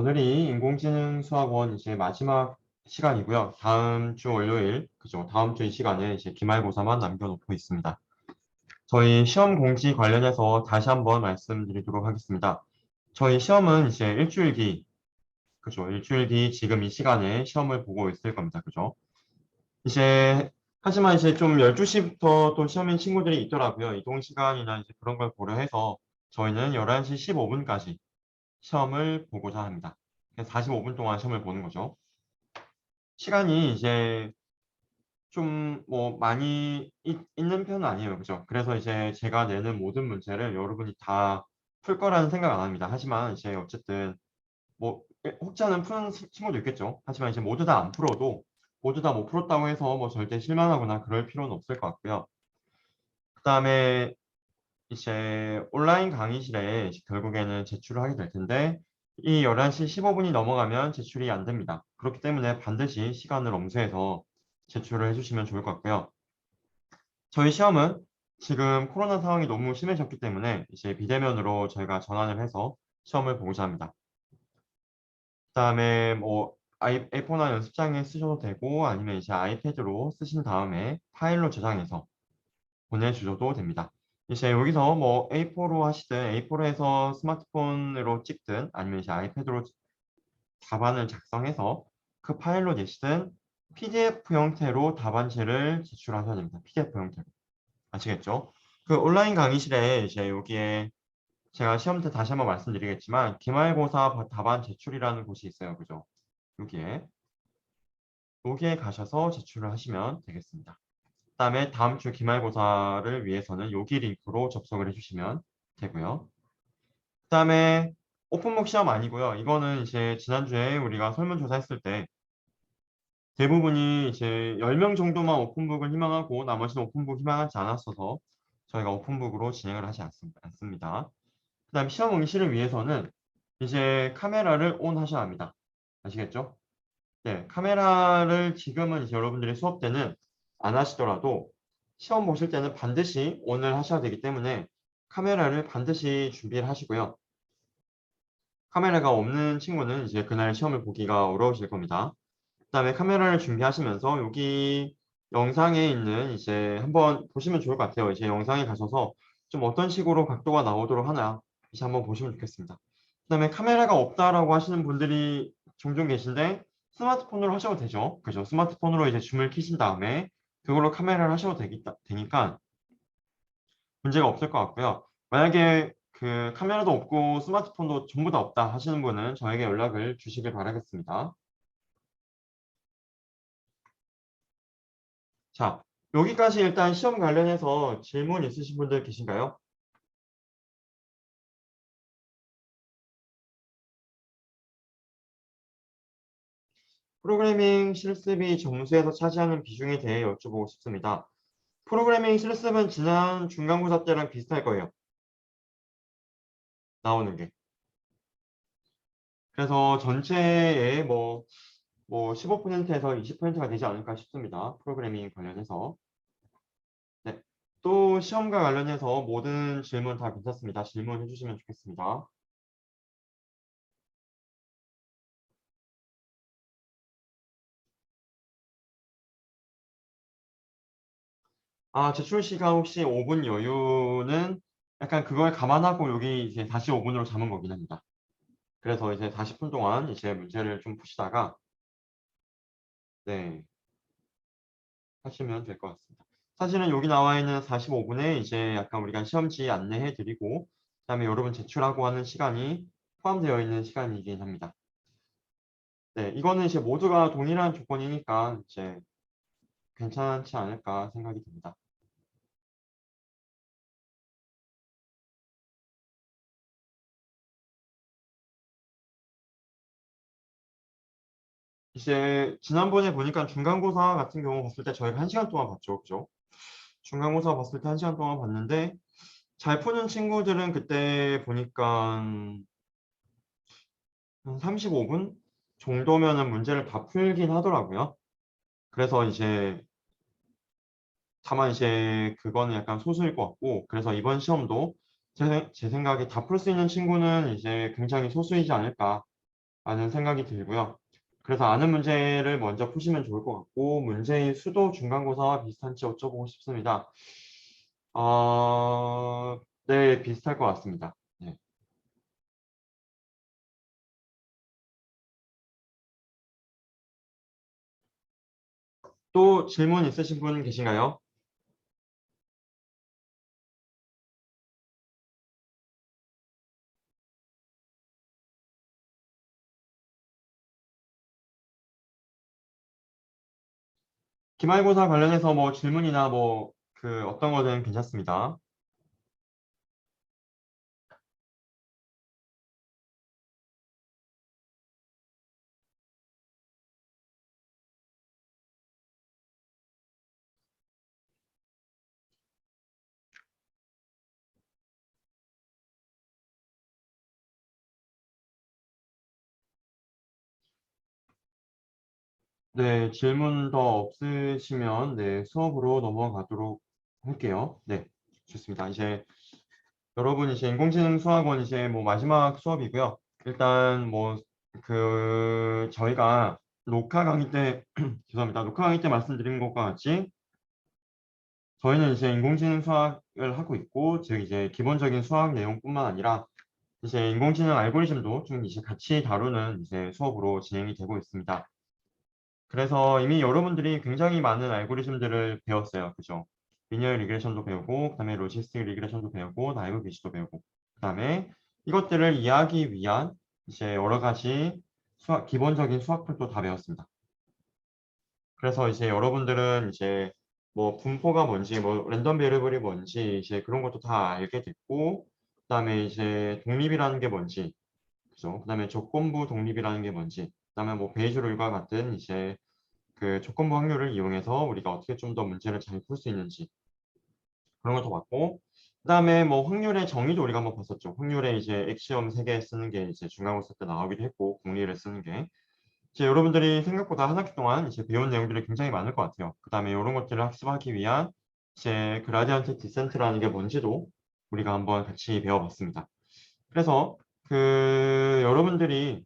오늘이 인공지능 수학원 이제 마지막 시간이고요. 다음 주 월요일, 그죠? 다음 주 이 시간에 이제 기말고사만 남겨놓고 있습니다. 저희 시험 공지 관련해서 다시 한번 말씀드리도록 하겠습니다. 저희 시험은 이제 일주일 뒤, 그죠? 일주일 뒤 지금 이 시간에 시험을 보고 있을 겁니다. 그죠? 이제, 하지만 이제 좀 12시부터 또 시험인 친구들이 있더라고요. 이동 시간이나 이제 그런 걸 고려해서 저희는 11시 15분까지 시험을 보고자 합니다. 45분 동안 시험을 보는 거죠. 시간이 이제 좀 뭐 많이 있는 편은 아니에요. 그죠? 그래서 이제 제가 내는 모든 문제를 여러분이 다 풀 거라는 생각 안 합니다. 하지만 이제 어쨌든 뭐 혹지 않은 푸는 친구도 있겠죠. 하지만 이제 모두 다 안 풀어도 모두 다 못 풀었다고 해서 뭐 절대 실망하거나 그럴 필요는 없을 것 같고요. 그 다음에 이제 온라인 강의실에 결국에는 제출을 하게 될 텐데 이 11시 15분이 넘어가면 제출이 안 됩니다. 그렇기 때문에 반드시 시간을 엄수해서 제출을 해주시면 좋을 것 같고요. 저희 시험은 지금 코로나 상황이 너무 심해졌기 때문에 이제 비대면으로 저희가 전환을 해서 시험을 보고자 합니다. 그 다음에 뭐 A4나 연습장에 쓰셔도 되고 아니면 이제 아이패드로 쓰신 다음에 파일로 저장해서 보내주셔도 됩니다. 이제 여기서 뭐 A4로 하시든 A4로 해서 스마트폰으로 찍든 아니면 이제 아이패드로 답안을 작성해서 그 파일로 내시든 PDF 형태로 답안지를 제출하셔야 됩니다. PDF 형태로. 아시겠죠? 그 온라인 강의실에 이제 여기에 제가 시험 때 다시 한번 말씀드리겠지만 기말고사 답안 제출이라는 곳이 있어요. 그죠? 여기에 가셔서 제출을 하시면 되겠습니다. 그다음에 다음 주 기말고사를 위해서는 여기 링크로 접속을 해주시면 되고요. 그다음에 오픈북 시험 아니고요. 이거는 이제 지난주에 우리가 설문조사 했을 때 대부분이 이제 10명 정도만 오픈북을 희망하고 나머지는 오픈북 희망하지 않았어서 저희가 오픈북으로 진행을 하지 않습니다. 그다음 시험 응시를 위해서는 이제 카메라를 온 하셔야 합니다. 아시겠죠? 네, 카메라를 지금은 이제 여러분들이 수업 때는 안 하시더라도 시험 보실 때는 반드시 ON을 하셔야 되기 때문에 카메라를 반드시 준비를 하시고요. 카메라가 없는 친구는 이제 그날 시험을 보기가 어려우실 겁니다. 그다음에 카메라를 준비하시면서 여기 영상에 있는 이제 한번 보시면 좋을 것 같아요. 이제 영상에 가셔서 좀 어떤 식으로 각도가 나오도록 하나 이제 한번 보시면 좋겠습니다. 그다음에 카메라가 없다라고 하시는 분들이 종종 계신데 스마트폰으로 하셔도 되죠. 그죠? 스마트폰으로 이제 줌을 키신 다음에 그걸로 카메라를 하셔도 되니까 문제가 없을 것 같고요. 만약에 그 카메라도 없고 스마트폰도 전부 다 없다 하시는 분은 저에게 연락을 주시길 바라겠습니다. 자, 여기까지 일단 시험 관련해서 질문 있으신 분들 계신가요? 프로그래밍 실습이 점수에서 차지하는 비중에 대해 여쭤보고 싶습니다. 프로그래밍 실습은 지난 중간고사 때랑 비슷할 거예요. 나오는 게. 그래서 전체의 뭐 15%에서 20%가 되지 않을까 싶습니다. 프로그래밍 관련해서. 네. 또 시험과 관련해서 모든 질문 다 괜찮습니다. 질문해 주시면 좋겠습니다. 아, 제출 시간 혹시 5분 여유는 약간 그걸 감안하고 여기 이제 다시 5분으로 잡은 거긴 합니다. 그래서 이제 40분 동안 이제 문제를 좀 푸시다가 네, 하시면 될 것 같습니다. 사실은 여기 나와 있는 45분에 이제 약간 우리가 시험지 안내해 드리고 그다음에 여러분 제출하고 하는 시간이 포함되어 있는 시간이긴 합니다. 네, 이거는 이제 모두가 동일한 조건이니까 이제 괜찮지 않을까 생각이 듭니다. 이제 지난번에 보니까 중간고사 같은 경우 봤을 때 저희가 1시간 동안 봤죠. 그죠? 중간고사 봤을 때 1시간 동안 봤는데 잘 푸는 친구들은 그때 보니까 한 35분 정도면은 문제를 다 풀긴 하더라고요. 그래서 이제 다만 이제 그거는 약간 소수일 것 같고 그래서 이번 시험도 제 생각에 다 풀 수 있는 친구는 이제 굉장히 소수이지 않을까 라는 생각이 들고요. 그래서 아는 문제를 먼저 푸시면 좋을 것 같고 문제의 수도 중간고사와 비슷한지 여쭤보고 싶습니다. 네, 비슷할 것 같습니다. 네. 또 질문 있으신 분 계신가요? 기말고사 관련해서 뭐 질문이나 뭐 그 어떤 거든 괜찮습니다. 네, 질문 더 없으시면 네, 수업으로 넘어가도록 할게요. 네, 좋습니다. 이제 여러분 이제 인공지능 수학원 이제 뭐 마지막 수업이고요. 일단 뭐 그 저희가 녹화 강의 때 죄송합니다. 녹화 강의 때 말씀드린 것과 같이 저희는 이제 인공지능 수학을 하고 있고 즉 이제 기본적인 수학 내용뿐만 아니라 이제 인공지능 알고리즘도 좀 이제 같이 다루는 이제 수업으로 진행이 되고 있습니다. 그래서 이미 여러분들이 굉장히 많은 알고리즘들을 배웠어요. 그죠? 리니어 리그레션도 배우고, 그다음에 로지스틱 리그레션도 배우고, 나이브 비지도 배우고, 그다음에 이것들을 이해하기 위한 이제 여러 가지 기본적인 수학풀도 다 배웠습니다. 그래서 이제 여러분들은 이제 뭐 분포가 뭔지, 뭐 랜덤 베리어블이 뭔지 이제 그런 것도 다 알게 됐고, 그다음에 이제 독립이라는 게 뭔지, 그죠? 그다음에 조건부 독립이라는 게 뭔지, 그다음에 뭐 베이즈 룰과 같은 이제 그 조건부 확률을 이용해서 우리가 어떻게 좀 더 문제를 잘 풀 수 있는지 그런 것도 봤고 그다음에 뭐 확률의 정의도 우리가 한번 봤었죠. 확률에 이제 엑시엄 3개 쓰는 게 이제 중간고사 때 나오기도 했고 공리를 쓰는 게 이제 여러분들이 생각보다 한 학기 동안 이제 배운 내용들이 굉장히 많을 것 같아요. 그다음에 이런 것들을 학습하기 위한 이제 그라디언트 디센트라는 게 뭔지도 우리가 한번 같이 배워봤습니다. 그래서 그 여러분들이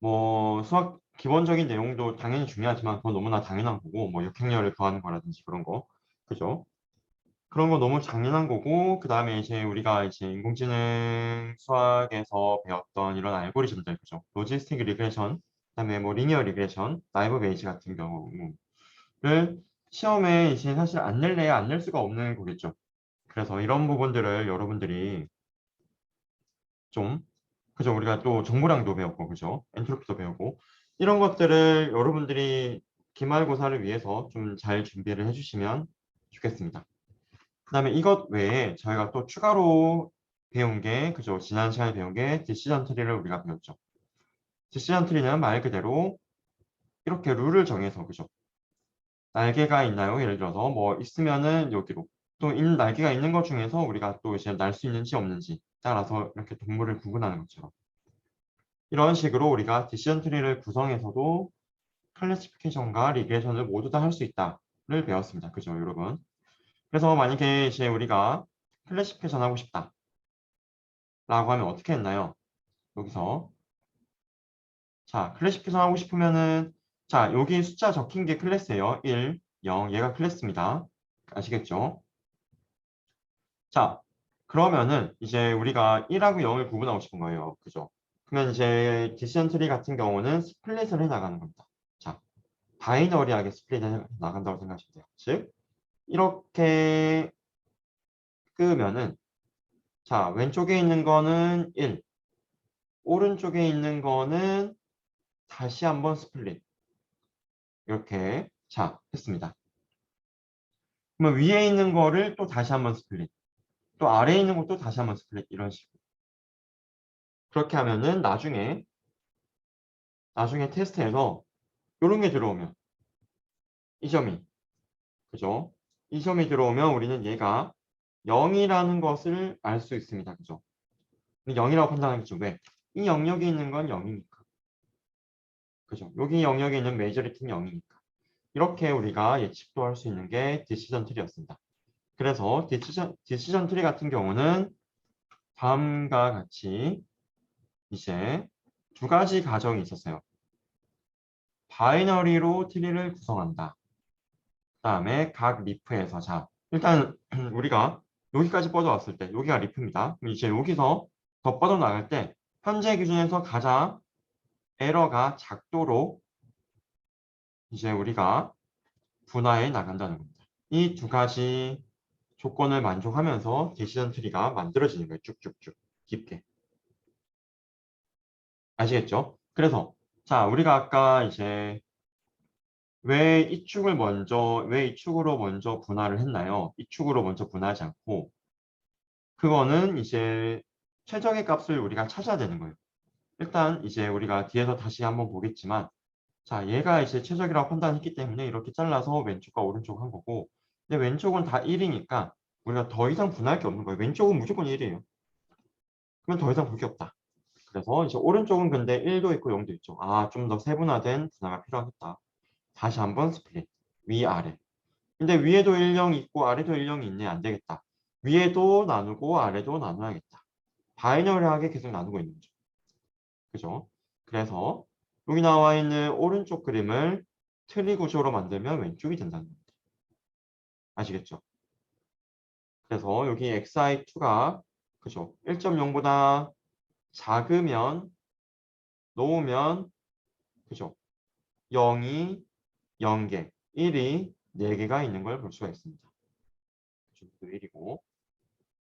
뭐 수학 기본적인 내용도 당연히 중요하지만 그건 너무나 당연한 거고 뭐 역행열을 구하는 거라든지 그런 거 그죠? 그런 거 너무 당연한 거고 그 다음에 이제 우리가 이제 인공지능 수학에서 배웠던 이런 알고리즘들 그죠? 로지스틱 리그레션 그다음에 뭐 리니어 리그레션, 나이브 베이지 같은 경우를 시험에 이제 사실 안 낼래야 안 낼 수가 없는 거겠죠. 그래서 이런 부분들을 여러분들이 좀 그죠? 우리가 또 정보량도 배웠고 그죠? 엔트로피도 배우고 이런 것들을 여러분들이 기말고사를 위해서 좀 잘 준비를 해주시면 좋겠습니다. 그다음에 이것 외에 저희가 또 추가로 배운 게 그죠? 지난 시간에 배운 게 디시전 트리를 우리가 배웠죠. 디시전 트리는 말 그대로 이렇게 룰을 정해서 그죠? 날개가 있나요? 예를 들어서 뭐 있으면은 여기로 또 날개가 있는 것 중에서 우리가 또 이제 날 수 있는지 없는지 따라서 이렇게 동물을 구분하는 것처럼 이런 식으로 우리가 디시전 트리를 구성해서도 클래시피케이션과 리그레이션을 모두 다 할 수 있다를 배웠습니다. 그죠, 여러분? 그래서 만약에 이제 우리가 클래시피케이션 하고 싶다라고 하면 어떻게 했나요? 여기서 자, 클래시피케이션 하고 싶으면은 자, 여기 숫자 적힌 게 클래스예요. 1, 0, 얘가 클래스입니다. 아시겠죠? 자, 그러면은 이제 우리가 1하고 0을 구분하고 싶은 거예요. 그죠? 그러면 이제 디시전 트리 같은 경우는 스플릿을 해 나가는 겁니다. 자, 바이너리하게 스플릿해 나간다고 생각하시면 돼요. 즉, 이렇게 끄면은 자, 왼쪽에 있는 거는 1, 오른쪽에 있는 거는 다시 한번 스플릿. 이렇게 자, 했습니다. 그러면 위에 있는 거를 또 다시 한번 스플릿. 또 아래에 있는 것도 다시 한번 스플릿. 이런 식으로. 그렇게 하면은 나중에 테스트에서 이런 게 들어오면 이 점이 그죠? 이 점이 들어오면 우리는 얘가 0이라는 것을 알 수 있습니다. 그죠? 0이라고 판단하겠죠. 왜? 이 영역에 있는 건 0이니까. 그죠? 여기 영역에 있는 메이저리티는 0이니까. 이렇게 우리가 예측도 할 수 있는 게 디시전 트리였습니다. 그래서 디시전 트리 같은 경우는 다음과 같이 이제 두 가지 가정이 있었어요. 바이너리로 트리를 구성한다. 그다음에 각 리프에서 자, 일단 우리가 여기까지 뻗어왔을 때 여기가 리프입니다. 그럼 이제 여기서 더 뻗어나갈 때 현재 기준에서 가장 에러가 작도록 이제 우리가 분화해 나간다는 겁니다. 이 두 가지 조건을 만족하면서 디시전 트리가 만들어지는 거예요. 쭉쭉쭉 깊게. 아시겠죠? 그래서 자, 우리가 아까 이제 왜 이 축을 먼저 왜 이 축으로 먼저 분할을 했나요? 이 축으로 먼저 분할하지 않고 그거는 이제 최적의 값을 우리가 찾아야 되는 거예요. 일단 이제 우리가 뒤에서 다시 한번 보겠지만 자, 얘가 이제 최적이라고 판단했기 때문에 이렇게 잘라서 왼쪽과 오른쪽 한 거고 근데 왼쪽은 다 1이니까 우리가 더 이상 분할 게 없는 거예요. 왼쪽은 무조건 1이에요. 그러면 더 이상 볼 게 없다. 그래서 이제 오른쪽은 근데 1도 있고 0도 있죠. 아, 좀 더 세분화된 분할가 필요하겠다. 다시 한번 스플릿. 위아래. 근데 위에도 1, 0이 있고 아래도 1, 0이 있네. 안 되겠다. 위에도 나누고 아래도 나눠야겠다. 바이너리하게 계속 나누고 있는 거죠. 그죠? 그래서 여기 나와 있는 오른쪽 그림을 트리 구조로 만들면 왼쪽이 된다는 겁니다. 아시겠죠? 그래서 여기 xi2가 그죠? 1.0보다 작으면 놓으면 그죠? 0이 0개, 1이 4개가 있는 걸 볼 수가 있습니다. 그죠? 1이고.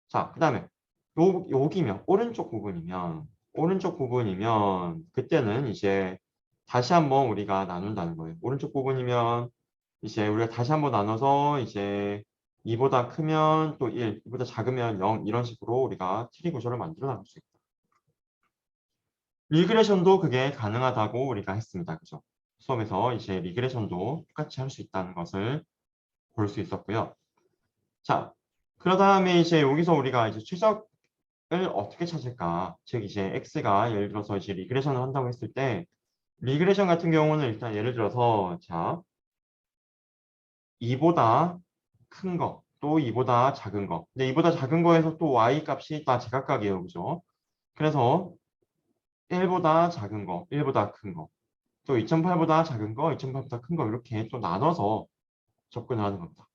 자, 그 다음에 여기면 오른쪽 부분이면 그때는 이제 다시 한번 우리가 나눈다는 거예요. 오른쪽 부분이면 이제 우리가 다시 한번 나눠서 이제 2보다 크면 또 1, 2보다 작으면 0 이런 식으로 우리가 트리 구조를 만들어 나갈 수 있다. 리그레션도 그게 가능하다고 우리가 했습니다. 그죠? 수업에서 이제 리그레션도 똑같이 할 수 있다는 것을 볼 수 있었고요. 자, 그러 다음에 이제 여기서 우리가 이제 최적을 어떻게 찾을까? 즉 이제 x가 예를 들어서 이제 리그레션을 한다고 했을 때 리그레션 같은 경우는 일단 예를 들어서 자 2보다 큰 거, 또 2보다 작은 거. 근데 2보다 작은 거에서 또 y 값이 다 제각각이에요. 그죠? 그래서 1보다 작은 거, 1보다 큰 거, 또 2.8보다 작은 거, 2.8보다 큰 거 이렇게 또 나눠서 접근하는 겁니다.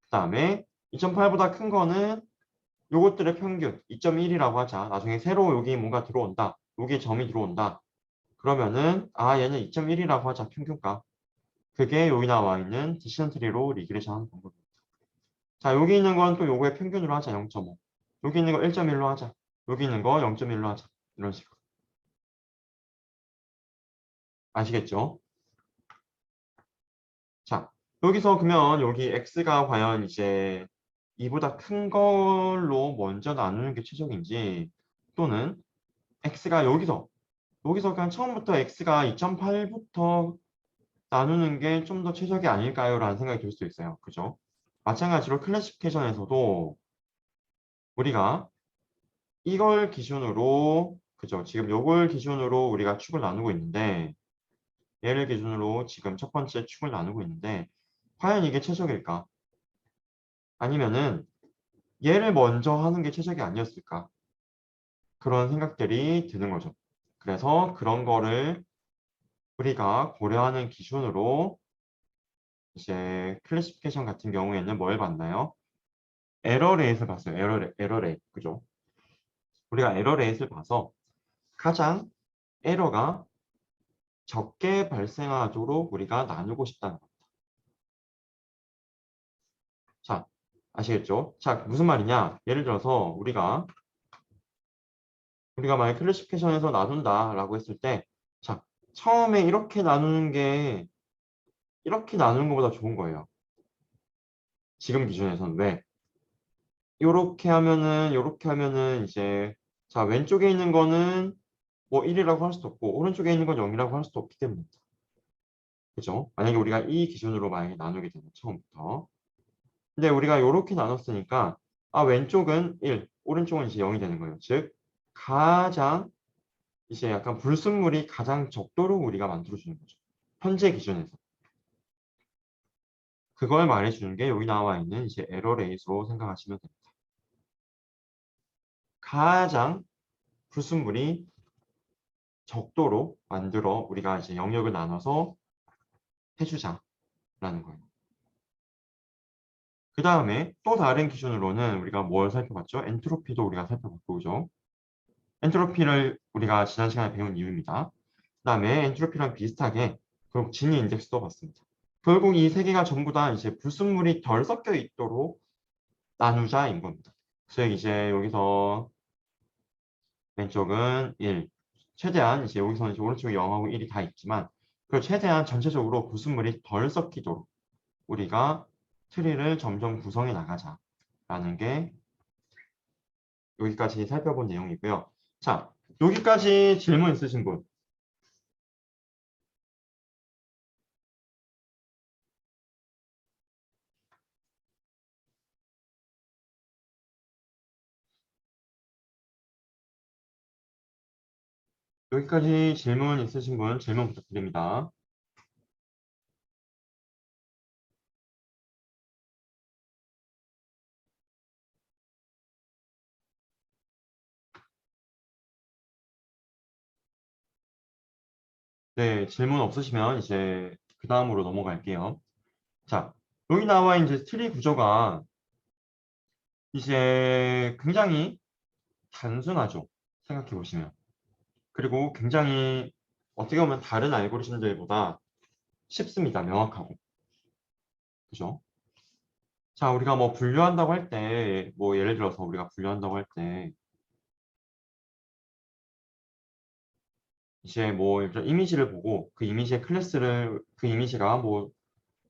그 다음에 2.8보다 큰 거는 요것들의 평균 2.1이라고 하자. 나중에 새로 여기 뭔가 들어온다. 여기 점이 들어온다. 그러면은 아 얘는 2.1이라고 하자. 평균값. 그게 여기 나와 있는 디시전 트리로 리그레션 하는 방법입니다. 자, 여기 있는 건 또 요거의 평균으로 하자. 0.5. 여기 있는 거 1.1로 하자. 여기 있는 거 0.1로 하자. 이런 식으로. 아시겠죠? 자, 여기서 그러면 여기 x가 과연 이제 2보다 큰 걸로 먼저 나누는 게 최적인지 또는 x가 여기서 그냥 처음부터 x가 2.8부터 나누는 게 좀 더 최적이 아닐까요? 라는 생각이 들 수도 있어요. 그죠? 마찬가지로 클래시피케이션에서도 우리가 이걸 기준으로 그죠? 지금 요걸 기준으로 우리가 축을 나누고 있는데 얘를 기준으로 지금 첫 번째 축을 나누고 있는데 과연 이게 최적일까? 아니면은 얘를 먼저 하는 게 최적이 아니었을까? 그런 생각들이 드는 거죠. 그래서 그런 거를 우리가 고려하는 기준으로 이제 클래시피케이션 같은 경우에는 뭘 봤나요? 에러 레이트를 봤어요. 에러 레이트. 그죠? 우리가 에러 레이트를 봐서 가장 에러가 적게 발생하도록 우리가 나누고 싶다는 겁니다. 자, 아시겠죠? 자, 무슨 말이냐? 예를 들어서 우리가 만약 클래시피케이션에서 나눈다라고 했을 때 자, 처음에 이렇게 나누는 것보다 좋은 거예요. 지금 기준에서는 왜? 요렇게 하면은 이제 자, 왼쪽에 있는 거는 뭐 1이라고 할 수도 없고 오른쪽에 있는 건 0이라고 할 수도 없기 때문입니다. 그죠? 만약에 우리가 이 기준으로 만약에 나누게 되면 처음부터 근데 우리가 요렇게 나눴으니까 아 왼쪽은 1, 오른쪽은 이제 0이 되는 거예요. 즉 가장 이제 약간 불순물이 가장 적도록 우리가 만들어주는 거죠. 현재 기준에서. 그걸 말해주는 게 여기 나와 있는 이제 에러 레이스로 생각하시면 됩니다. 가장 불순물이 적도로 만들어 우리가 이제 영역을 나눠서 해주자라는 거예요. 그 다음에 또 다른 기준으로는 우리가 뭘 살펴봤죠? 엔트로피도 우리가 살펴봤고, 그죠? 엔트로피를 우리가 지난 시간에 배운 이유입니다. 그 다음에 엔트로피랑 비슷하게 결국 진위 인덱스도 봤습니다. 결국 이 세 개가 전부 다 이제 불순물이 덜 섞여 있도록 나누자인 겁니다. 그래서 이제 여기서 왼쪽은 1, 최대한 이제 여기서는 이제 오른쪽에 0하고 1이 다 있지만 그 최대한 전체적으로 불순물이 덜 섞이도록 우리가 트리를 점점 구성해 나가자라는 게 여기까지 살펴본 내용이고요. 자, 여기까지 질문 있으신 분? 여기까지 질문 있으신 분 질문 부탁드립니다. 네, 질문 없으시면 이제 그 다음으로 넘어갈게요. 자, 여기 나와 이제 트리 구조가 이제 굉장히 단순하죠. 생각해 보시면. 그리고 굉장히 어떻게 보면 다른 알고리즘들보다 쉽습니다. 명확하고. 그죠? 자, 우리가 뭐 분류한다고 할 때, 뭐 예를 들어서 우리가 분류한다고 할 때, 이제 뭐 이런 이미지를 보고 그 이미지의 클래스를, 그 이미지가 뭐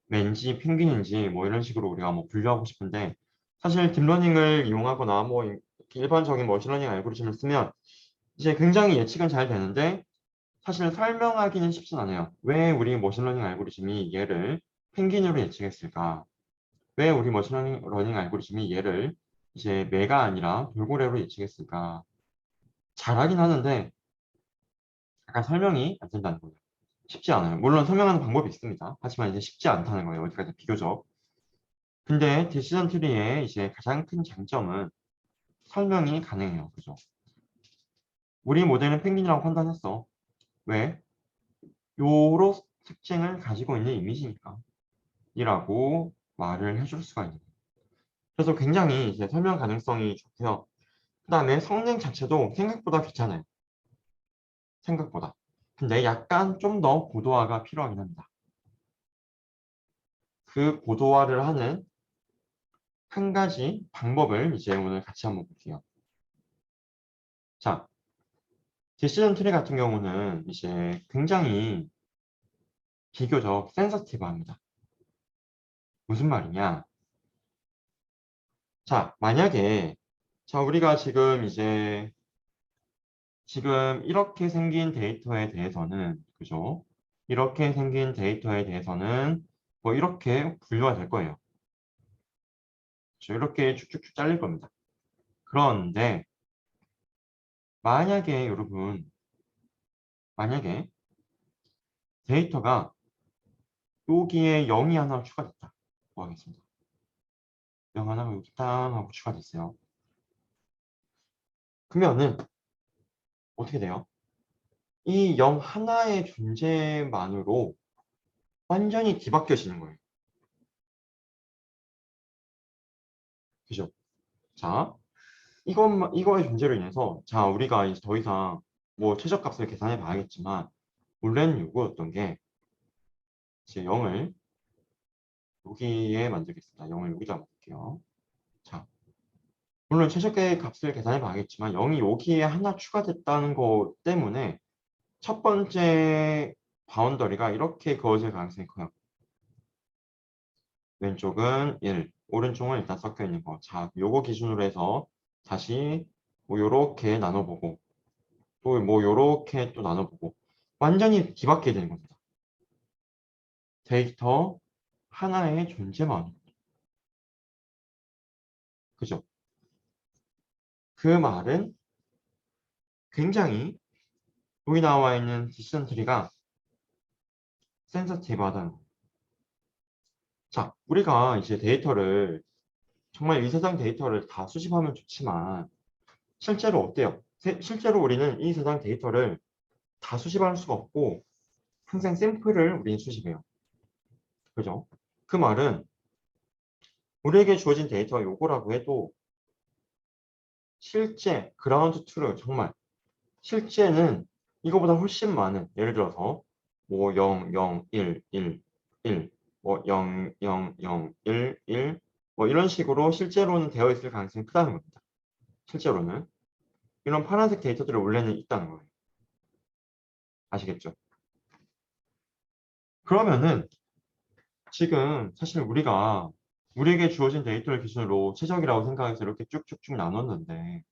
맨지, 펭귄인지 뭐 이런 식으로 우리가 뭐 분류하고 싶은데, 사실 딥러닝을 이용하거나 뭐 일반적인 머신러닝 알고리즘을 쓰면 이제 굉장히 예측은 잘 되는데, 사실 설명하기는 쉽진 않아요. 왜 우리 머신러닝 알고리즘이 얘를 펭귄으로 예측했을까? 왜 우리 머신러닝 알고리즘이 얘를 이제 매가 아니라 돌고래로 예측했을까? 잘하긴 하는데 약간 설명이 안 된다는 거예요. 쉽지 않아요. 물론 설명하는 방법이 있습니다. 하지만 이제 쉽지 않다는 거예요. 어디까지 비교적. 근데 디시전 트리의 이제 가장 큰 장점은 설명이 가능해요. 그죠? 우리 모델은 펭귄이라고 판단했어. 왜? 요로 특징을 가지고 있는 이미지니까. 이라고 말을 해줄 수가 있는 거예요. 그래서 굉장히 이제 설명 가능성이 좋고요. 그 다음에 성능 자체도 생각보다 괜찮아요. 생각보다. 근데 약간 좀 더 고도화가 필요하긴 합니다. 그 고도화를 하는 한 가지 방법을 이제 오늘 같이 한번 볼게요. 자, 디시전 트리 같은 경우는 이제 굉장히 비교적 센서티브합니다. 무슨 말이냐? 자, 만약에 자, 우리가 지금 이렇게 생긴 데이터에 대해서는 그죠? 이렇게 생긴 데이터에 대해서는 뭐 이렇게 분류가 될 거예요. 그렇죠? 이렇게 쭉쭉쭉 잘릴 겁니다. 그런데 만약에 여러분 만약에 데이터가 여기에 0이 하나 추가됐다. 뭐 하겠습니다. 0 하나가 여기 땅 하고 추가됐어요. 그러면은 어떻게 돼요? 이 0 하나의 존재만으로 완전히 뒤바뀌어지는 거예요. 그죠? 자, 이거의 존재로 인해서 자, 우리가 이제 더 이상 뭐 최저값을 계산해 봐야겠지만 원래는 요거였던 게 이제 0을 여기에 만들겠습니다. 0을 여기다 만들게요. 자, 물론 최저의 값을 계산해 봐야겠지만 0이 여기에 하나 추가됐다는 거 때문에 첫 번째 바운더리가 이렇게 그어질 가능성이 커요. 왼쪽은 1, 오른쪽은 일단 섞여 있는 거. 자, 요거 기준으로 해서 다시 뭐 요렇게 나눠보고 또 뭐 요렇게 또 나눠보고 완전히 뒤바뀌게 되는 겁니다. 데이터 하나의 존재만. 그죠? 그 말은 굉장히 여기 나와 있는 디시전 트리가 센서티브하다는 거. 자, 우리가 이제 데이터를 정말 이 세상 데이터를 다 수집하면 좋지만 실제로 어때요? 실제로 우리는 이 세상 데이터를 다 수집할 수가 없고 항상 샘플을 우리는 수집해요. 그죠? 그 말은 우리에게 주어진 데이터가 요거라고 해도 실제 그라운드 트루 정말 실제는 이거보다 훨씬 많은 예를 들어서 뭐 0, 0, 1, 1, 1, 뭐 0, 0, 0, 1, 1, 뭐 이런 식으로 실제로는 되어 있을 가능성이 크다는 겁니다. 실제로는 이런 파란색 데이터들을 원래는 있다는 거예요. 아시겠죠? 그러면은 지금 사실 우리에게 주어진 데이터를 기준으로 최적이라고 생각해서 이렇게 쭉쭉쭉 나눴는데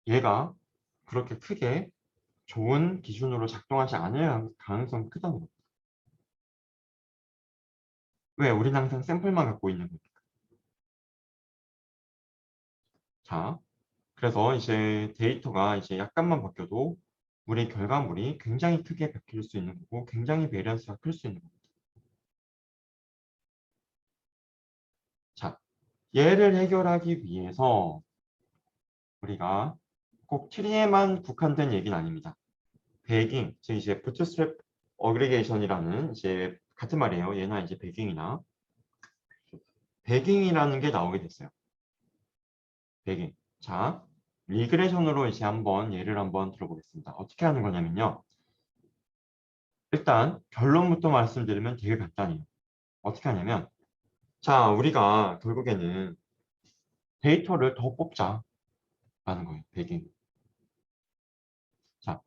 얘가 그렇게 크게 좋은 기준으로 작동하지 않을 가능성이 크다는 거예요. 왜? 우리는 항상 샘플만 갖고 있는 거니까. 자, 그래서 이제 데이터가 이제 약간만 바뀌어도 우리 결과물이 굉장히 크게 바뀔 수 있는 거고 굉장히 베리언스가 클 수 있는 겁니다. 자, 얘를 해결하기 위해서 우리가 꼭 트리에만 국한된 얘기는 아닙니다. 배깅, 즉 이제 부트스트랩 어그리게이션이라는 이제 같은 말이에요. 얘나 이제 배깅이나 배깅이라는 게 나오게 됐어요. 배깅. 자, 리그레션으로 이제 한번 예를 한번 들어보겠습니다. 어떻게 하는 거냐면요. 일단 결론부터 말씀드리면 되게 간단해요. 어떻게 하냐면 자, 우리가 결국에는 데이터를 더 뽑자라는 거예요. 배깅. 자,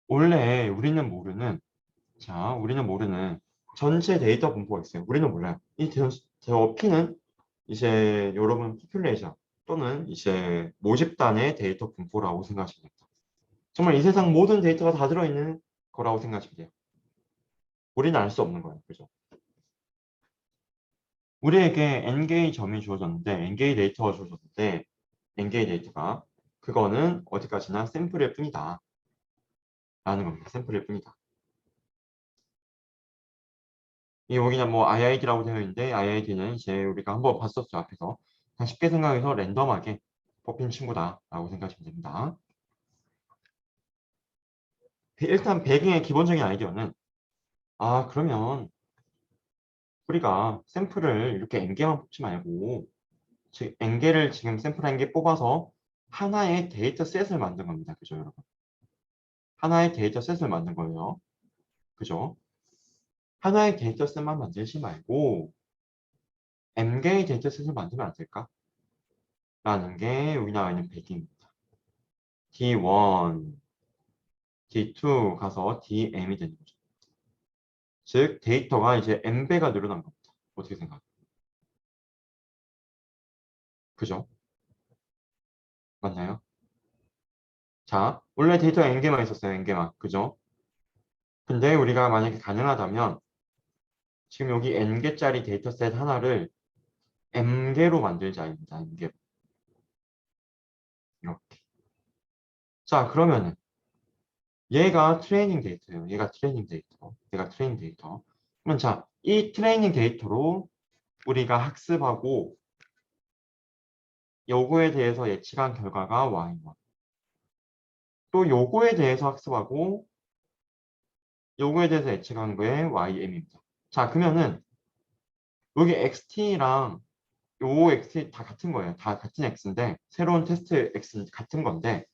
원래 우리는 모르는 전체 데이터 분포가 있어요. 우리는 몰라요. 저 P는 이제 여러분 포퓰레이션 또는 이제 모집단의 데이터 분포라고 생각하시면 됩니다. 정말 이 세상 모든 데이터가 다 들어있는 거라고 생각하시면 돼요. 우리는 알 수 없는 거예요. 그죠? 우리에게 n개의 점이 주어졌는데 n개의 데이터가 주어졌는데 n개의 데이터가 그거는 어디까지나 샘플일 뿐이다 라는 겁니다. 샘플일 뿐이다. 이 여기는 뭐 IID라고 되어 있는데 IID는 이제 우리가 한번 봤었죠. 앞에서 그냥 쉽게 생각해서 랜덤하게 뽑힌 친구다 라고 생각하시면 됩니다. 일단 배경의 기본적인 아이디어는 그러면 우리가 샘플을 이렇게 n개만 뽑지 말고 즉 n개를 지금 샘플 n개 뽑아서 하나의 데이터셋을 만든 겁니다. 그죠, 여러분? 하나의 데이터셋을 만든 거예요. 그죠? 하나의 데이터셋만 만들지 말고 n개의 데이터셋을 만들면 안 될까? 라는 게 여기 나와 있는 배경입니다. D1, D2 가서 DM이 되는 거죠. 즉 데이터가 이제 n배가 늘어난 겁니다. 어떻게 생각해요? 그죠? 맞나요? 자, 원래 데이터가 n개만 있었어요. n개만. 그죠? 근데 우리가 만약에 가능하다면 지금 여기 n개짜리 데이터셋 하나를 m개로 만들자입니다. m개로. 이렇게. 자, 그러면은 얘가 트레이닝 데이터예요. 얘가 트레이닝 데이터. 얘가 트레이닝 데이터. 그러면 자, 이 트레이닝 데이터로 우리가 학습하고 요거에 대해서 예측한 결과가 y1. 또 요거에 대해서 학습하고 요거에 대해서 예측한 거에 ym입니다. 자, 그러면은 여기 xt랑 요 xt 다 같은 거예요. 다 같은 x인데 새로운 테스트 x는 같은 건데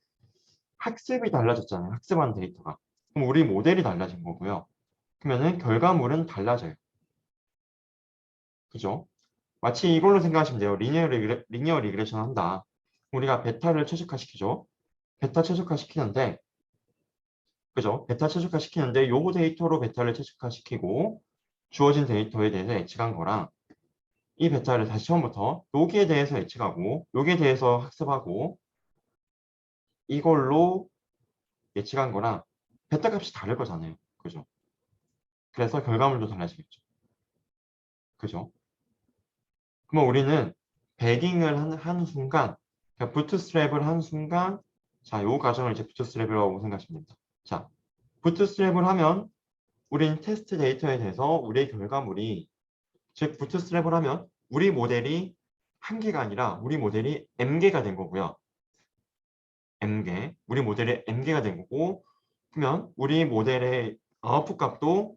학습이 달라졌잖아요. 학습한 데이터가. 그럼 우리 모델이 달라진 거고요. 그러면은 결과물은 달라져요. 그죠? 마치 이걸로 생각하시면 돼요. 리니어 리그레션 한다. 우리가 베타를 최적화시키죠. 베타 최적화시키는데 그죠? 베타 최적화시키는데 요 데이터로 베타를 최적화시키고 주어진 데이터에 대해서 예측한 거랑 이 베타를 다시 처음부터 여기에 대해서 예측하고 여기에 대해서 학습하고 이걸로 예측한 거랑 베타 값이 다를 거잖아요. 그죠? 그래서 결과물도 달라지겠죠. 그죠? 그럼 우리는 배깅을 하는 순간 그러니까 부트스트랩을 하는 순간 자, 요 과정을 이제 부트스트랩이라고 생각하시면 됩니다. 자, 부트스트랩을 하면 우린 테스트 데이터에 대해서 우리의 결과물이 즉 부트스트랩을 하면 우리 모델이 한 개가 아니라 우리 모델이 m개가 된 거고요. m개, 우리 모델이 m개가 된 거고, 그러면 우리 모델의 아웃풋 값도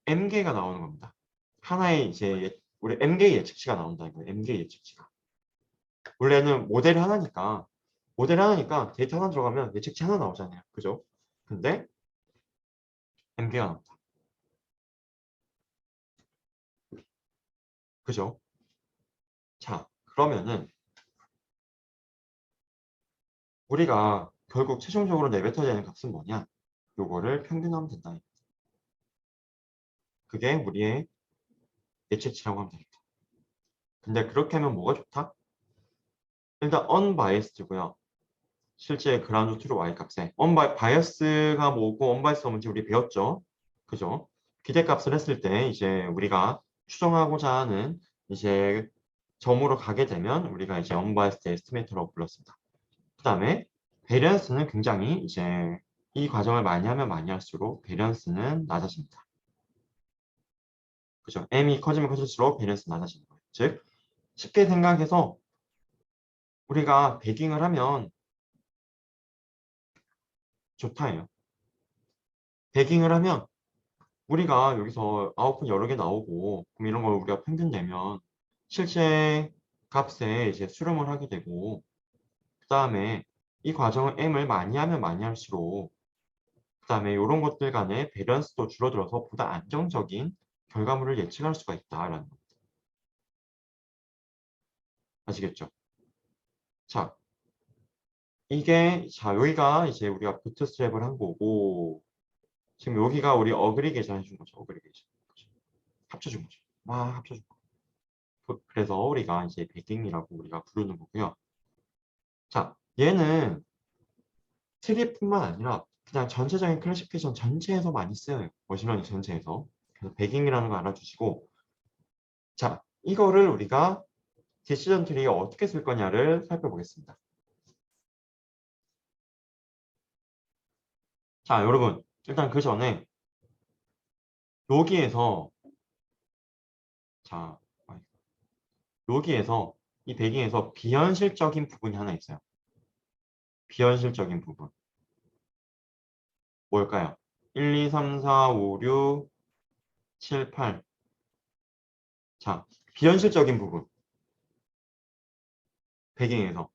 m개가 나오는 겁니다. 하나의 이제 우리 m개의 예측치가 나온다 이거예요. m개의 예측치가. 원래는 모델 하나니까 데이터 하나 들어가면 예측치 하나 나오잖아요. 그죠? 근데 m개가 나온다. 그죠? 자, 그러면은 우리가 결국 최종적으로 내뱉어야 되는 값은 뭐냐? 요거를 평균하면 된다. 그게 우리의 예측치라고 하면 되겠다. 근데 그렇게 하면 뭐가 좋다? 일단 unbiased고요. 실제 그라운드 트루 y 값에 바이어스가 뭐고 언바이어스가 뭔지 우리 배웠죠. 그죠? 기대값을 했을 때 이제 우리가 추정하고자 하는 이제 점으로 가게 되면 우리가 이제 unbiased estimate라고 불렀습니다. 그 다음에 베리언스는 굉장히 이제 이 과정을 많이 하면 많이 할수록 베리언스는 낮아집니다. 그죠? m이 커지면 커질수록 베리언스는 낮아지는 거예요. 즉 쉽게 생각해서 우리가 배깅을 하면 좋다예요. 배깅을 하면 우리가 여기서 아웃풋 여러 개 나오고 그럼 이런 걸 우리가 평균 내면 실제 값에 이제 수렴을 하게 되고 그 다음에 이 과정을 m을 많이 하면 많이 할수록 그 다음에 이런 것들 간의 밸런스도 줄어들어서 보다 안정적인 결과물을 예측할 수가 있다라는 거. 아시겠죠? 자, 여기가 이제 우리가 부트스트랩을 한 거고 지금 여기가 우리 어그리게이션 해준 거죠. 어그리게이션. 합쳐준 거죠. 막 합쳐준 거. 그래서 우리가 이제 베깅이라고 우리가 부르는 거고요. 자, 얘는 트리뿐만 아니라 그냥 전체적인 클래시피케이션 전체에서 많이 쓰여요. 머신러닝 전체에서. 그래서 베깅이라는 거 알아주시고 자, 이거를 우리가 디시전 트리에 어떻게 쓸 거냐를 살펴보겠습니다. 자, 여러분 일단 그 전에 여기에서 자, 여기에서 이 베깅에서 비현실적인 부분이 하나 있어요. 비현실적인 부분. 뭘까요? 1, 2, 3, 4, 5, 6, 7, 8. 자, 비현실적인 부분. 배경에서.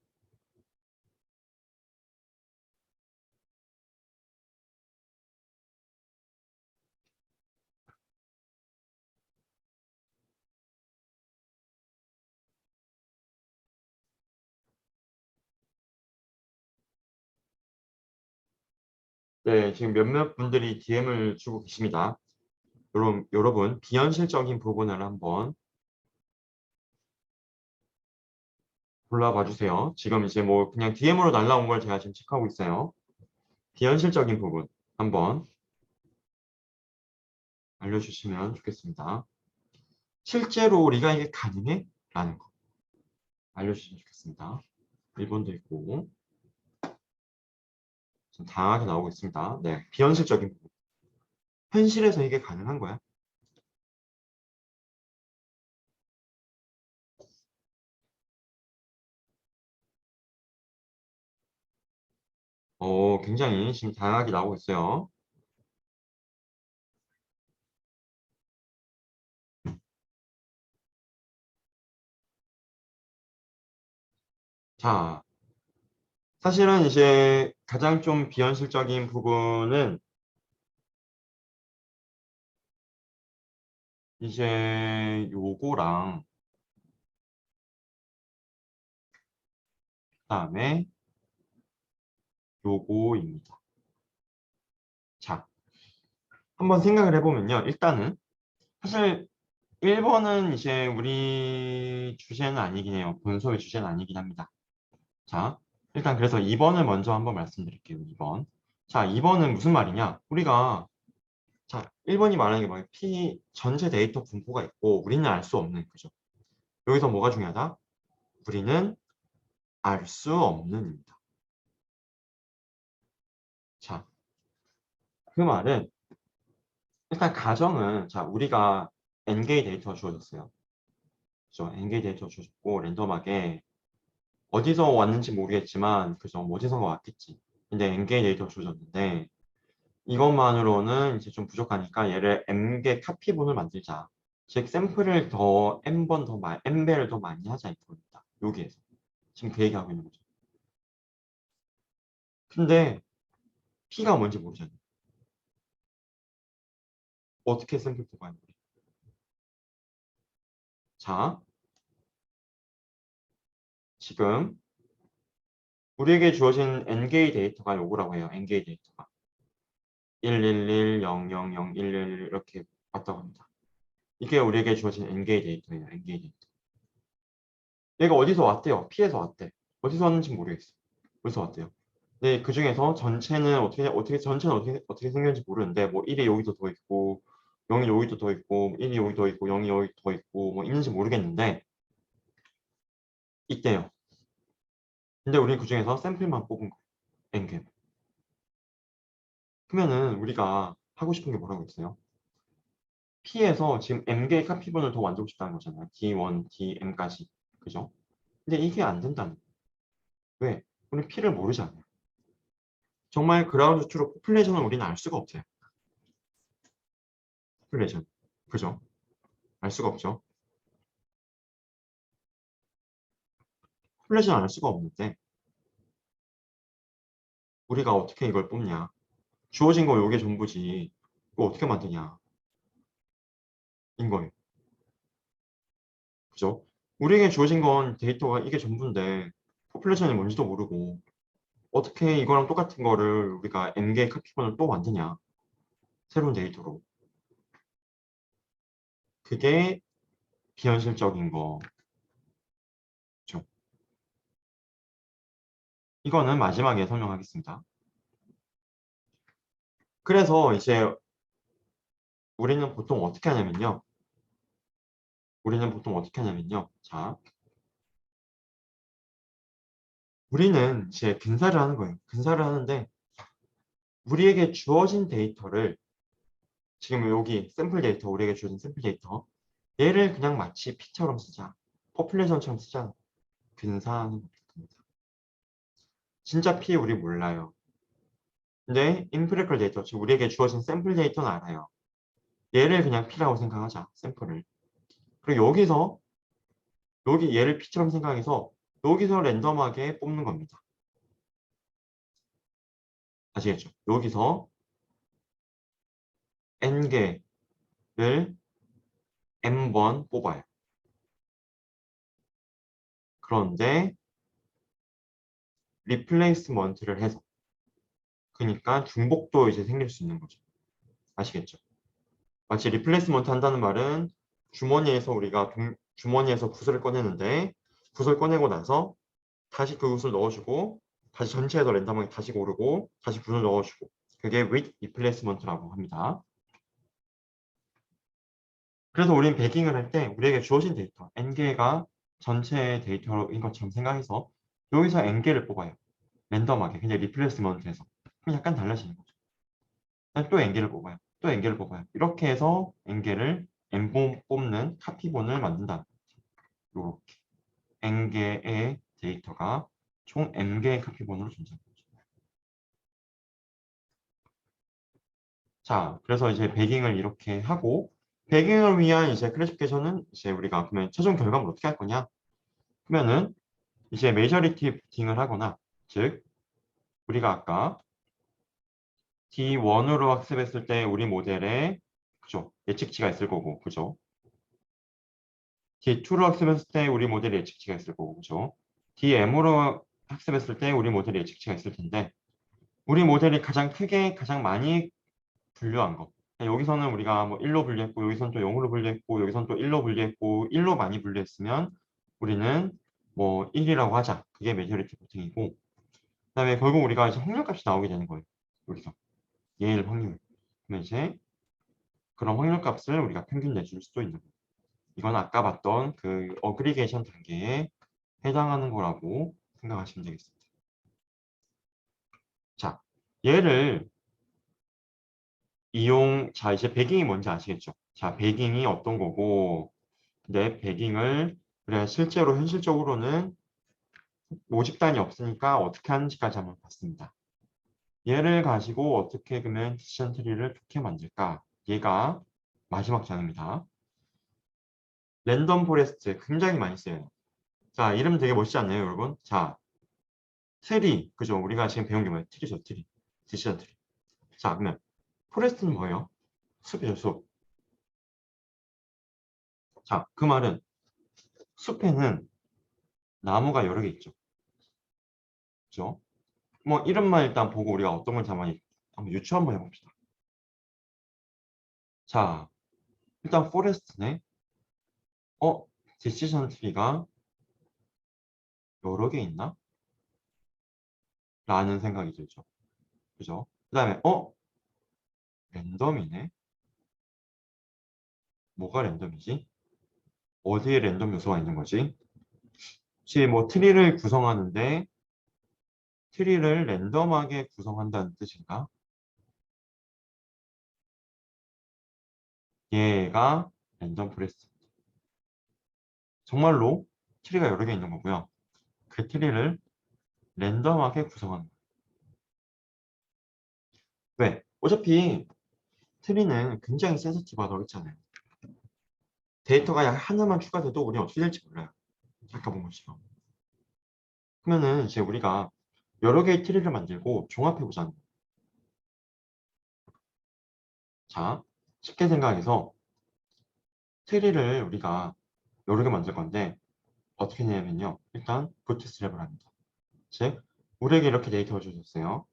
네, 지금 몇몇 분들이 DM을 주고 계십니다. 여러분, 비현실적인 부분을 한번 골라봐 주세요. 지금 이제 뭐 그냥 DM으로 날라온 걸 제가 지금 체크하고 있어요. 비현실적인 부분 한번 알려주시면 좋겠습니다. 실제로 우리가 이게 가능해? 라는 거 알려주시면 좋겠습니다. 1번도 있고 좀 다양하게 나오고 있습니다. 네, 비현실적인 부분. 현실에서 이게 가능한 거야? 굉장히 지금 다양하게 나오고 있어요. 자, 사실은 이제 가장 좀 비현실적인 부분은 이제 요거랑 그다음에 요거입니다. 자, 한번 생각을 해보면요. 일단은 사실 1번은 이제 우리 주제는 아니긴 해요. 본소의 주제는 아니긴 합니다. 자, 일단 그래서 2번을 먼저 한번 말씀드릴게요. 2번. 자, 2번은 무슨 말이냐? 우리가 자, 1번이 말하는 게 뭐예요? P 전체 데이터 분포가 있고 우리는 알 수 없는 거죠. 여기서 뭐가 중요하다? 우리는 알 수 없는입니다. 자, 그 말은 일단 가정은 자 우리가 n개의 데이터가 주어졌어요. 그죠? n개의 데이터가 주어졌고 랜덤하게 어디서 왔는지 모르겠지만 그죠? 뭐 어디선가 왔겠지. 근데 n개의 데이터가 주어졌는데 이것만으로는 이제 좀 부족하니까 얘를 m개 카피본을 만들자. 즉 샘플을 더 n번 더 많이 n배를 더 많이 하자 이겁니다. 여기에서 지금 그 얘기하고 있는 거죠. 근데 p가 뭔지 모르잖아요. 어떻게 샘플 뽑아야 돼? 자, 지금 우리에게 주어진 n개의 데이터가 요거라고 해요. n개의 데이터가 111, 000, 111 이렇게 왔다고 합니다. 이게 우리에게 주어진 n개의 데이터예요. n개의 데이터. 얘가 어디서 왔대요? p에서 왔대. 어디서 왔는지 모르겠어. 어디서 왔대요? 네, 그 중에서 전체는 전체는 어떻게 생겼는지 모르는데, 뭐 1이 여기도 더 있고, 0이 여기도 더 있고, 1이 여기 더 있고, 0이 여기 더 있고, 뭐 있는지 모르겠는데, 있대요. 근데 우리는 그 중에서 샘플만 뽑은 거예요. n개. 그러면은 우리가 하고 싶은 게 뭐라고 했어요? P에서 지금 m개의 카피본을 더 만들고 싶다는 거잖아요. D1, Dm까지. 그죠? 근데 이게 안 된다는 거예요. 왜? 우리 P를 모르잖아요. 정말 그라운드 트루 포퓰레이션을 우리는 알 수가 없어요. 포퓰레이션. 그죠? 알 수가 없죠. 포퓰레이션 알 수가 없는데 우리가 어떻게 이걸 뽑냐? 주어진 거 요게 전부지. 이거 어떻게 만드냐? 인 거예요. 그죠? 우리에게 주어진 건 데이터가 이게 전부인데 포퓰레이션이 뭔지도 모르고 어떻게 이거랑 똑같은 거를 우리가 n개의 카피본을 또 만드냐? 새로운 데이터로. 그게 비현실적인 거죠. 이거는 마지막에 설명하겠습니다. 그래서 이제 우리는 보통 어떻게 하냐면요. 자, 우리는 이제 근사를 하는 거예요. 근사를 하는데 우리에게 주어진 데이터를 지금 여기 샘플 데이터, 우리에게 주어진 샘플 데이터 얘를 그냥 마치 P처럼 쓰자. 포퓰레이션처럼 쓰자. 근사하는 겁니다. 진짜 P 우리 몰라요. 근데 인프레컬 데이터, 즉 우리에게 주어진 샘플 데이터는 알아요. 얘를 그냥 P라고 생각하자. 샘플을. 그리고 여기 얘를 P처럼 생각해서 여기서 랜덤하게 뽑는 겁니다. 아시겠죠? 여기서 n개를 n번 뽑아요. 그런데 리플레이스먼트를 해서 그러니까 중복도 이제 생길 수 있는 거죠. 아시겠죠? 마치 리플레이스먼트 한다는 말은 주머니에서 우리가 주머니에서 구슬을 꺼내는데 구슬 꺼내고 나서 다시 그 구슬 넣어주고 다시 전체에서 랜덤하게 다시 고르고 다시 구슬 넣어주고 그게 with replacement라고 합니다. 그래서 우리는 배깅을 할 때 우리에게 주어진 데이터 n개가 전체 데이터인 것처럼 생각해서 여기서 n개를 뽑아요. 랜덤하게 그냥 리플레이스먼트에서 그럼 약간 달라지는 거죠. 또 n개를 뽑아요. 또 n개를 뽑아요. 이렇게 해서 n개를 n번 뽑는 카피본을 만든다. 이렇게 n개의 데이터가 총 n개의 카피본으로 존재합니다. 자, 그래서 이제 배깅을 이렇게 하고 배깅을 위한 이제 클래시피케이션은 이제 우리가 그러면 최종 결과물 어떻게 할 거냐? 그러면은 이제 메저리티 부팅을 하거나 즉 우리가 아까 D1으로 학습했을 때 우리 모델에 그죠? 예측치가 있을 거고 그죠? D2로 학습했을 때 우리 모델에 예측치가 있을 거고 그죠? DM으로 학습했을 때 우리 모델에 예측치가 있을 텐데 우리 모델이 가장 크게 가장 많이 분류한 거 여기서는 우리가 뭐 1로 분류했고 여기서는 또 0으로 분류했고 여기서는 또 1로 분류했고 1로 많이 분류했으면 우리는 뭐 1이라고 하자. 그게 메저리티 부팅이고 그다음에 결국 우리가 이제 확률값이 나오게 되는 거예요. 여기서 예일 확률. 그러면 이제 그런 확률값을 우리가 평균 내줄 수도 있는 거예요. 이건 아까 봤던 그 어그리게이션 단계에 해당하는 거라고 생각하시면 되겠습니다. 자, 얘를 자 이제 배깅이 뭔지 아시겠죠? 자, 배깅이 어떤 거고 근데 배깅을 그래 실제로 현실적으로는 모집단이 없으니까 어떻게 하는지까지 한번 봤습니다. 얘를 가지고 어떻게 그러면 디시전 트리를 좋게 만들까? 얘가 마지막 장입니다. 랜덤 포레스트 굉장히 많이 써요. 자, 이름 되게 멋있지 않나요, 여러분? 자, 트리, 그죠? 우리가 지금 배운 게 뭐예요? 트리죠, 트리. 디시전 트리. 자, 그러면 포레스트는 뭐예요? 숲이죠, 숲. 자, 그 말은 숲에는 나무가 여러 개 있죠. 그죠? 뭐 이름만 일단 보고 우리가 어떤 건지 한번 유추 한번 해봅시다. 자, 일단 포레스트네. 디시전 트리가 여러 개 있나? 라는 생각이 들죠. 그죠? 그 다음에 랜덤이네. 뭐가 랜덤이지? 어디에 랜덤 요소가 있는 거지? 혹시 뭐 트리를 구성하는데 트리를 랜덤하게 구성한다는 뜻인가? 얘가 랜덤 프레스. 정말로 트리가 여러 개 있는 거고요. 그 트리를 랜덤하게 구성하는 거예요. 왜? 어차피 트리는 굉장히 센서티브하다고 했잖아요. 데이터가 약 하나만 추가돼도 우리 어떻게 될지 몰라요. 아까 본 것처럼. 그러면은 이제 우리가 여러 개의 트리를 만들고 종합해 보자는 거예요. 자, 쉽게 생각해서 트리를 우리가 여러 개 만들 건데 어떻게 내냐면요. 일단 부트스트랩을 합니다. 즉, 우리에게 이렇게 데이터가 주셨어요.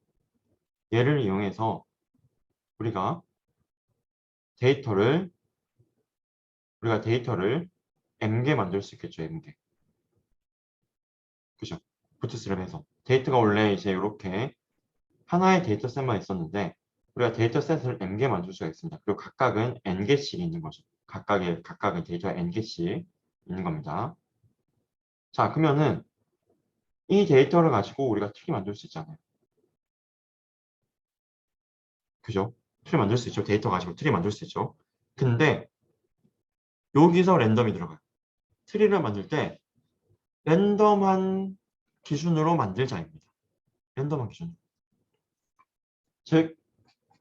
얘를 이용해서 우리가 데이터를 M개 만들 수 있겠죠. M개. 그죠? 부트스트랩에서 데이터가 원래 이제 이렇게 하나의 데이터셋만 있었는데 우리가 데이터셋을 M개 만들 수가 있습니다. 그리고 각각은 N개씩 있는 거죠. 각각의 데이터가 N개씩 있는 겁니다. 자, 그러면은 이 데이터를 가지고 우리가 트리 만들 수 있잖아요. 그죠? 트리 만들 수 있죠. 데이터 가지고 트리 만들 수 있죠. 근데 여기서 랜덤이 들어가요. 트리를 만들 때 랜덤한 기준으로 만들자입니다. 랜덤한 기준. 즉,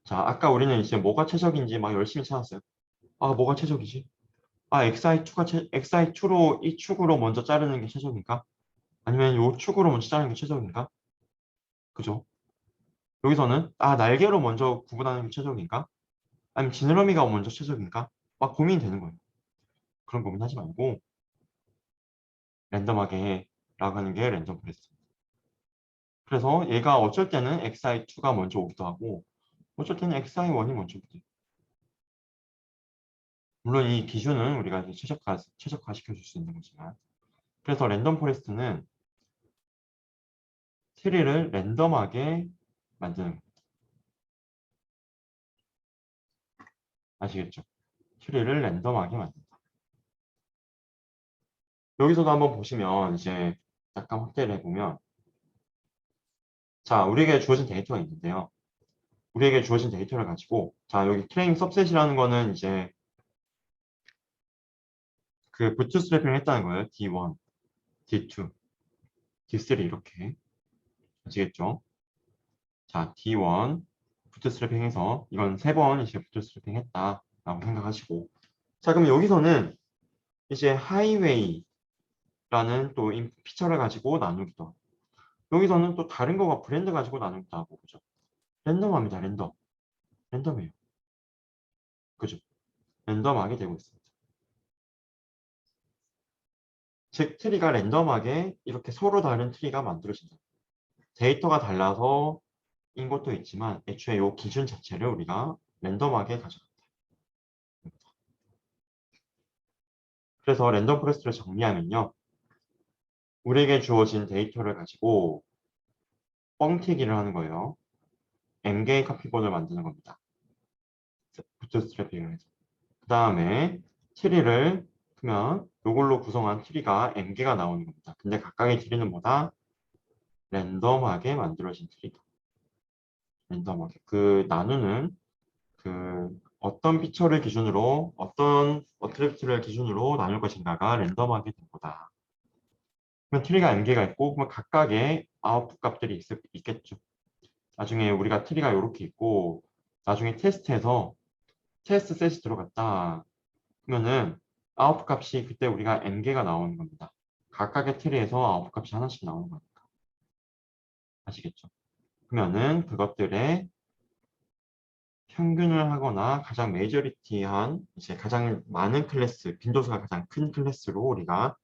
자, 아까 우리는 이제 뭐가 최적인지 막 열심히 찾았어요. 아, 뭐가 최적이지? 아, XI2로 이 축으로 먼저 자르는 게 최적인가? 아니면 이 축으로 먼저 자르는 게 최적인가? 그죠? 여기서는 날개로 먼저 구분하는 게 최적인가? 아니면 지느러미가 먼저 최적인가? 막 고민이 되는 거예요. 그런 고민하지 말고 랜덤하게 해 라고 하는 게 랜덤 프레스. 그래서 얘가 어쩔 때는 XI2가 먼저 오기도 하고 어쩔 때는 XI1이 먼저 오기도 해요. 물론 이 기준은 우리가 이제 최적화 시켜줄 수 있는 거지만 그래서 랜덤 포레스트는 트리를 랜덤하게 만드는 거예요. 아시겠죠? 트리를 랜덤하게 만든다. 여기서도 한번 보시면 이제 약간 확대를 해보면 자, 우리에게 주어진 데이터가 있는데요. 우리에게 주어진 데이터를 가지고 자, 여기 트레이닝 सब셋이라는 거는 이제 그 부트스트래핑을 했다는 거예요. D1, D2, D3 이렇게. 아시겠죠? 자, D1 부트스트래핑 해서 이건 3번 이제 부트스트래핑 했다라고 생각하시고 자, 그럼 여기서는 이제 하이웨이라는 또 피처를 가지고 나누기도 하고 여기서는 또 다른 거가 브랜드 가지고 나누기도 하고 그죠? 랜덤합니다. 랜덤이에요. 그죠? 랜덤하게 되고 있습니다. 즉 트리가 랜덤하게 이렇게 서로 다른 트리가 만들어진다. 데이터가 달라서 인 것도 있지만 애초에 이 기준 자체를 우리가 랜덤하게 가져간다. 그래서 랜덤 포레스트를 정리하면요. 우리에게 주어진 데이터를 가지고 뻥튀기를 하는 거예요. M개의 카피본을 만드는 겁니다. 부트스트래핑을 해서. 그 다음에 트리를 풀면 이걸로 구성한 트리가 M개가 나오는 겁니다. 근데 각각의 트리는 뭐다? 랜덤하게 만들어진 트리다. 랜덤하게. 그 나누는 어떤 피처를 기준으로 어떤 어트리뷰트를 기준으로 나눌 것인가가 랜덤하게 된 거다. 그러면 트리가 n개가 있고 그러면 각각의 아웃풋 값들이 있겠죠. 나중에 우리가 트리가 이렇게 있고 나중에 테스트에서 테스트 셋이 들어갔다. 그러면은 아웃풋 값이 그때 우리가 n개가 나오는 겁니다. 각각의 트리에서 아웃풋 값이 하나씩 나오는 거니까. 아시겠죠? 그러면은 그것들의 평균을 하거나 가장 메이저리티한 이제 가장 많은 클래스, 빈도수가 가장 큰 클래스로 우리가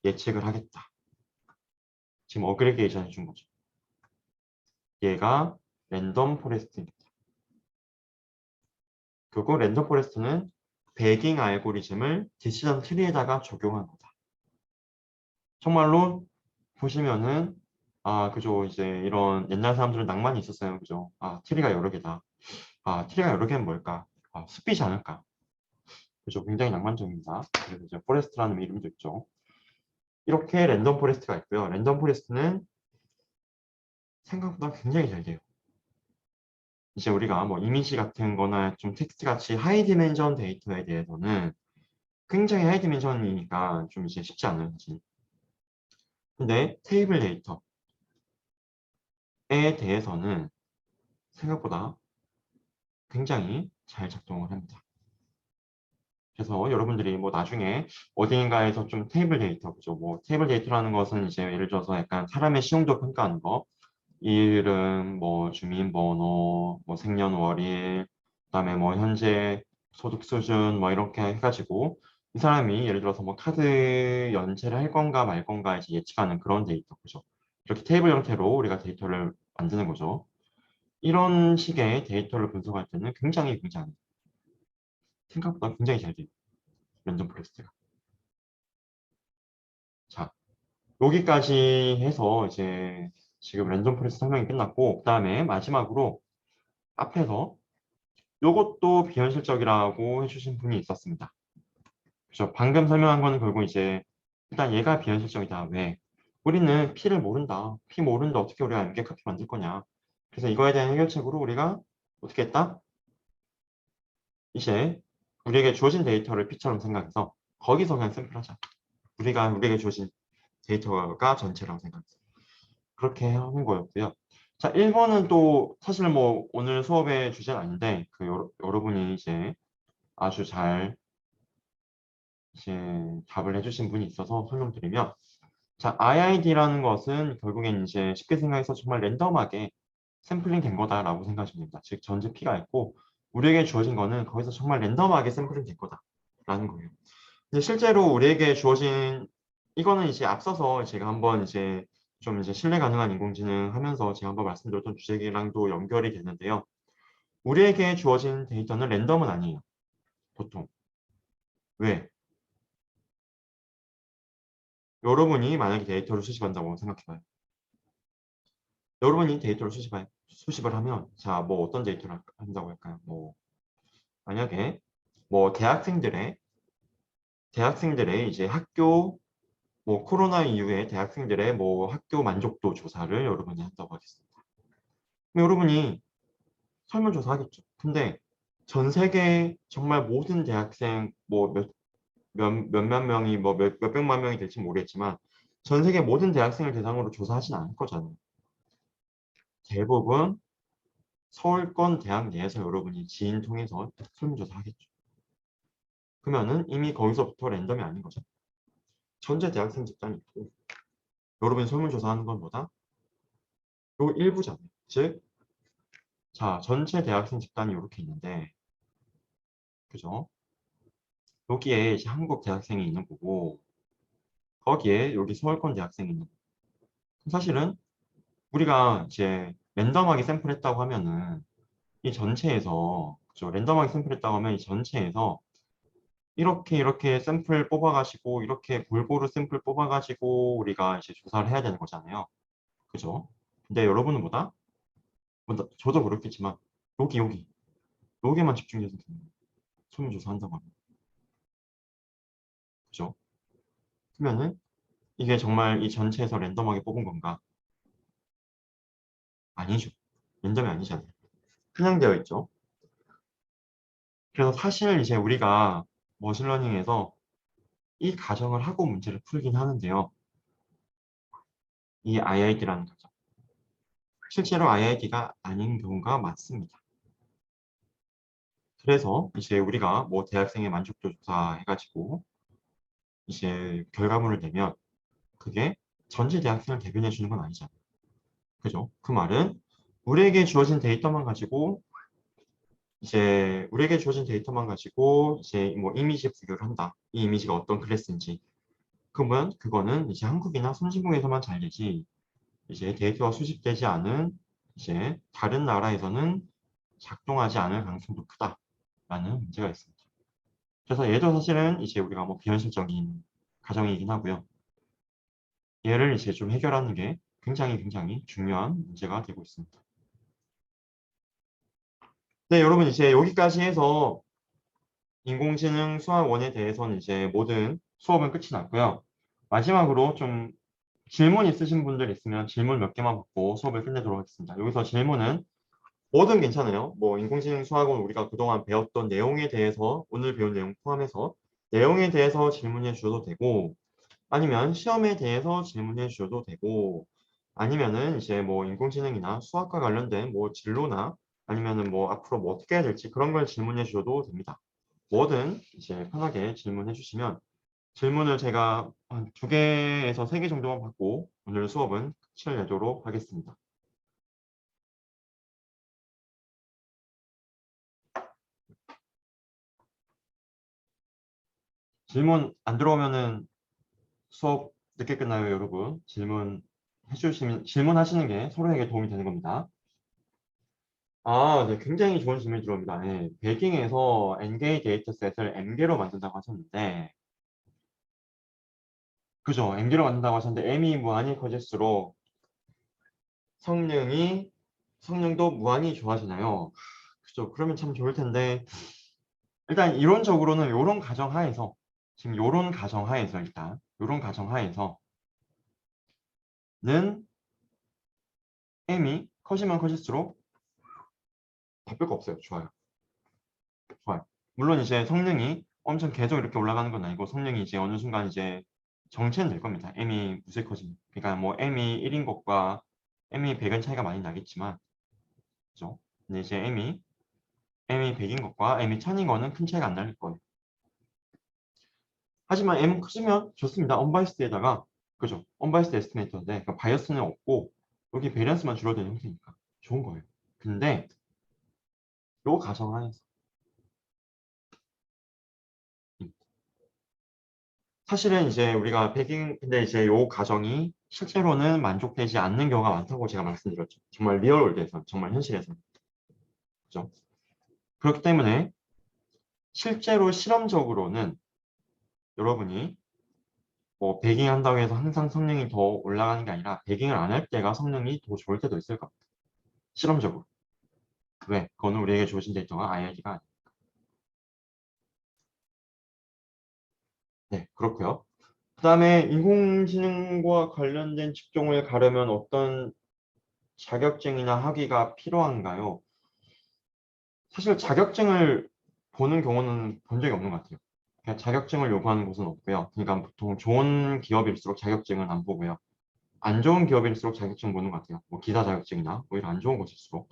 예측을 하겠다. 지금 어그리게이션 해준 거죠. 얘가 랜덤 포레스트입니다. 그리고 랜덤 포레스트는 배깅 알고리즘을 디시전 트리에다가 적용한 거다. 정말로 보시면은 그죠. 이제 이런 옛날 사람들은 낭만이 있었어요. 그죠. 트리가 여러 개다. 트리가 여러 개는 뭘까? 숲이지 않을까? 그죠. 굉장히 낭만적입니다. 그래서 이제 포레스트라는 이름도 있죠. 이렇게 랜덤 포레스트가 있고요. 랜덤 포레스트는 생각보다 굉장히 잘 돼요. 이제 우리가 뭐 이미지 같은 거나 좀 텍스트 같이 하이 디멘전 데이터에 대해서는 굉장히 하이 디멘전이니까 좀 이제 쉽지 않아요, 사실. 근데 테이블 데이터에 대해서는 생각보다 굉장히 잘 작동을 합니다. 그래서 여러분들이 뭐 나중에 어딘가에서 좀 테이블 데이터, 그죠? 뭐 테이블 데이터라는 것은 이제 예를 들어서 약간 사람의 신용도 평가하는 거, 이름, 뭐 주민번호, 뭐 생년월일, 그다음에 뭐 현재 소득 수준, 뭐 이렇게 해가지고 이 사람이 예를 들어서 뭐 카드 연체를 할 건가 말 건가 이제 예측하는 그런 데이터, 그죠? 이렇게 테이블 형태로 우리가 데이터를 만드는 거죠. 이런 식의 데이터를 분석할 때는 굉장히 생각보다 굉장히 잘 돼요. 랜덤 포레스트가. 자, 여기까지 해서 이제 지금 랜덤 포레스트 설명이 끝났고, 그 다음에 마지막으로 앞에서 요것도 비현실적이라고 해주신 분이 있었습니다. 그죠? 방금 설명한 거는 결국 이제 일단 얘가 비현실적이다. 왜? 우리는 P를 모른다. P 모르는데 어떻게 우리가 MGCAP 만들 거냐. 그래서 이거에 대한 해결책으로 우리가 어떻게 했다? 이제 우리에게 주어진 데이터를 P처럼 생각해서 거기서 그냥 샘플하자. 우리에게 주어진 데이터가 전체라고 생각해서. 그렇게 하는 거였고요. 자, 1번은 또 사실 뭐 오늘 수업의 주제는 아닌데 여러분이 이제 아주 잘 이제 답을 해주신 분이 있어서 설명드리면 자, IID라는 것은 결국엔 이제 쉽게 생각해서 정말 랜덤하게 샘플링 된 거다라고 생각하시면 됩니다. 즉 전체 P가 있고 우리에게 주어진 거는 거기서 정말 랜덤하게 샘플링 된 거다라는 거예요. 근데 실제로 우리에게 주어진 이거는 이제 앞서서 제가 한번 이제 좀 이제 신뢰 가능한 인공지능 하면서 제가 한번 말씀드렸던 주제랑도 연결이 되는데요. 우리에게 주어진 데이터는 랜덤은 아니에요. 보통. 왜? 여러분이 만약에 데이터를 수집한다고 생각해봐요. 여러분이 데이터를 수집을 하면 자, 뭐 어떤 데이터를 한다고 할까요? 뭐 만약에 뭐 대학생들의 이제 학교 뭐 코로나 이후에 대학생들의 뭐 학교 만족도 조사를 여러분이 한다고 하겠습니다. 그럼 여러분이 설문조사 하겠죠. 근데 전 세계 정말 모든 대학생 뭐 몇몇 명이 뭐 몇백만 명이 될지 모르겠지만 전 세계 모든 대학생을 대상으로 조사하진 않을 거잖아요. 대부분 서울권 대학 내에서 여러분이 지인 통해서 설문조사 하겠죠. 그러면은 이미 거기서부터 랜덤이 아닌 거죠. 전체 대학생 집단이 있고 여러분이 설문조사하는 건 뭐다? 요 일부잖아요. 즉, 자, 전체 대학생 집단이 이렇게 있는데 그죠? 여기에 이제 한국 대학생이 있는 거고 거기에 여기 서울권 대학생이 있는 거고 사실은 우리가 이제 랜덤하게 샘플했다고 하면은 이 전체에서 그죠? 랜덤하게 샘플했다고 하면 이 전체에서 이렇게 샘플 뽑아가지고 이렇게 골고루 샘플 뽑아가지고 우리가 이제 조사를 해야 되는 거잖아요. 그죠? 근데 여러분은 뭐다? 저도 그렇겠지만 여기에만 집중해서 설문조사 한다고 합니다. 그죠? 그러면은 이게 정말 이 전체에서 랜덤하게 뽑은 건가? 아니죠. 랜덤이 아니잖아요. 편향되어 있죠. 그래서 사실 이제 우리가 머신러닝에서 이 가정을 하고 문제를 풀긴 하는데요. 이 IID라는 거죠. 실제로 IID가 아닌 경우가 많습니다. 그래서 이제 우리가 뭐 대학생의 만족도 조사 해가지고 이제 결과물을 내면 그게 전체 대학생을 대변해 주는 건 아니잖아요. 그죠? 그 말은 우리에게 주어진 데이터만 가지고 이제 뭐 이미지 비교를 한다. 이 이미지가 어떤 클래스인지. 그러면 그거는 이제 한국이나 선진국에서만 잘 되지. 이제 데이터가 수집되지 않은 이제 다른 나라에서는 작동하지 않을 가능성도 크다라는 문제가 있습니다. 그래서 얘도 사실은 이제 우리가 뭐 비현실적인 가정이긴 하고요. 얘를 이제 좀 해결하는 게 굉장히 중요한 문제가 되고 있습니다. 네, 여러분 이제 여기까지 해서 인공지능 수학 원에 대해서는 이제 모든 수업은 끝이 났고요. 마지막으로 좀 질문 있으신 분들 있으면 질문 몇 개만 받고 수업을 끝내도록 하겠습니다. 여기서 질문은 뭐든 괜찮아요. 뭐 인공지능 수학은 우리가 그동안 배웠던 내용에 대해서 오늘 배운 내용 포함해서 내용에 대해서 질문해 주셔도 되고 아니면 시험에 대해서 질문해 주셔도 되고 아니면은 이제 뭐 인공지능이나 수학과 관련된 뭐 진로나 아니면은 뭐 앞으로 뭐 어떻게 해야 될지 그런 걸 질문해 주셔도 됩니다. 뭐든 이제 편하게 질문해 주시면 질문을 제가 한 2개에서 3개 정도만 받고 오늘 수업은 끝을 내도록 하겠습니다. 질문 안 들어오면은 수업 늦게 끝나요, 여러분. 질문하시는 게 서로에게 도움이 되는 겁니다. 아, 네, 굉장히 좋은 질문이 들어옵니다. 네, 베깅에서 N개의 데이터셋을 M개로 만든다고 하셨는데, 그죠? M개로 만든다고 하셨는데, M이 무한히 커질수록 성능도 무한히 좋아지나요? 그죠? 그러면 참 좋을 텐데, 일단 이론적으로는 이런 가정하에서, 지금 이런 가정하에서 일단, 이런 가정하에서는 M이 커지면 커질수록 바쁠 거 없어요. 좋아요. 좋아요. 물론 이제 성능이 엄청 계속 이렇게 올라가는 건 아니고 성능이 이제 어느 순간 이제 정체는 될 겁니다. M이 무수히 커지면. 그러니까 뭐 M이 1인 것과 M이 100은 차이가 많이 나겠지만, 그죠? 근데 이제 M이 100인 것과 M이 1000인 거는 큰 차이가 안 날 거예요. 하지만 M 커지면 좋습니다. 언바이스드에다가, 그죠? 언바이스드 에스티메이터인데, 그러니까 바이어스는 없고, 여기 베리언스만 줄어드는 형태니까 좋은 거예요. 근데, 요 가정하에서, 사실은 이제 우리가 근데 이제 요 가정이 실제로는 만족되지 않는 경우가 많다고 제가 말씀드렸죠. 정말 리얼월드에서, 정말 현실에서. 그죠? 그렇기 때문에 실제로 실험적으로는 여러분이 뭐 베깅 한다고 해서 항상 성능이 더 올라가는 게 아니라 베깅을 안 할 때가 성능이 더 좋을 때도 있을 겁니다. 실험적으로. 왜? 그거는 우리에게 주어진 데이터가 IID가 아니에요. 네, 그렇고요. 그 다음에 인공지능과 관련된 직종을 가려면 어떤 자격증이나 학위가 필요한가요? 사실 자격증을 보는 경우는 본 적이 없는 것 같아요. 그냥 자격증을 요구하는 곳은 없고요. 그러니까 보통 좋은 기업일수록 자격증은 안 보고요. 안 좋은 기업일수록 자격증 보는 것 같아요. 뭐 기사 자격증이나 오히려 안 좋은 곳일수록.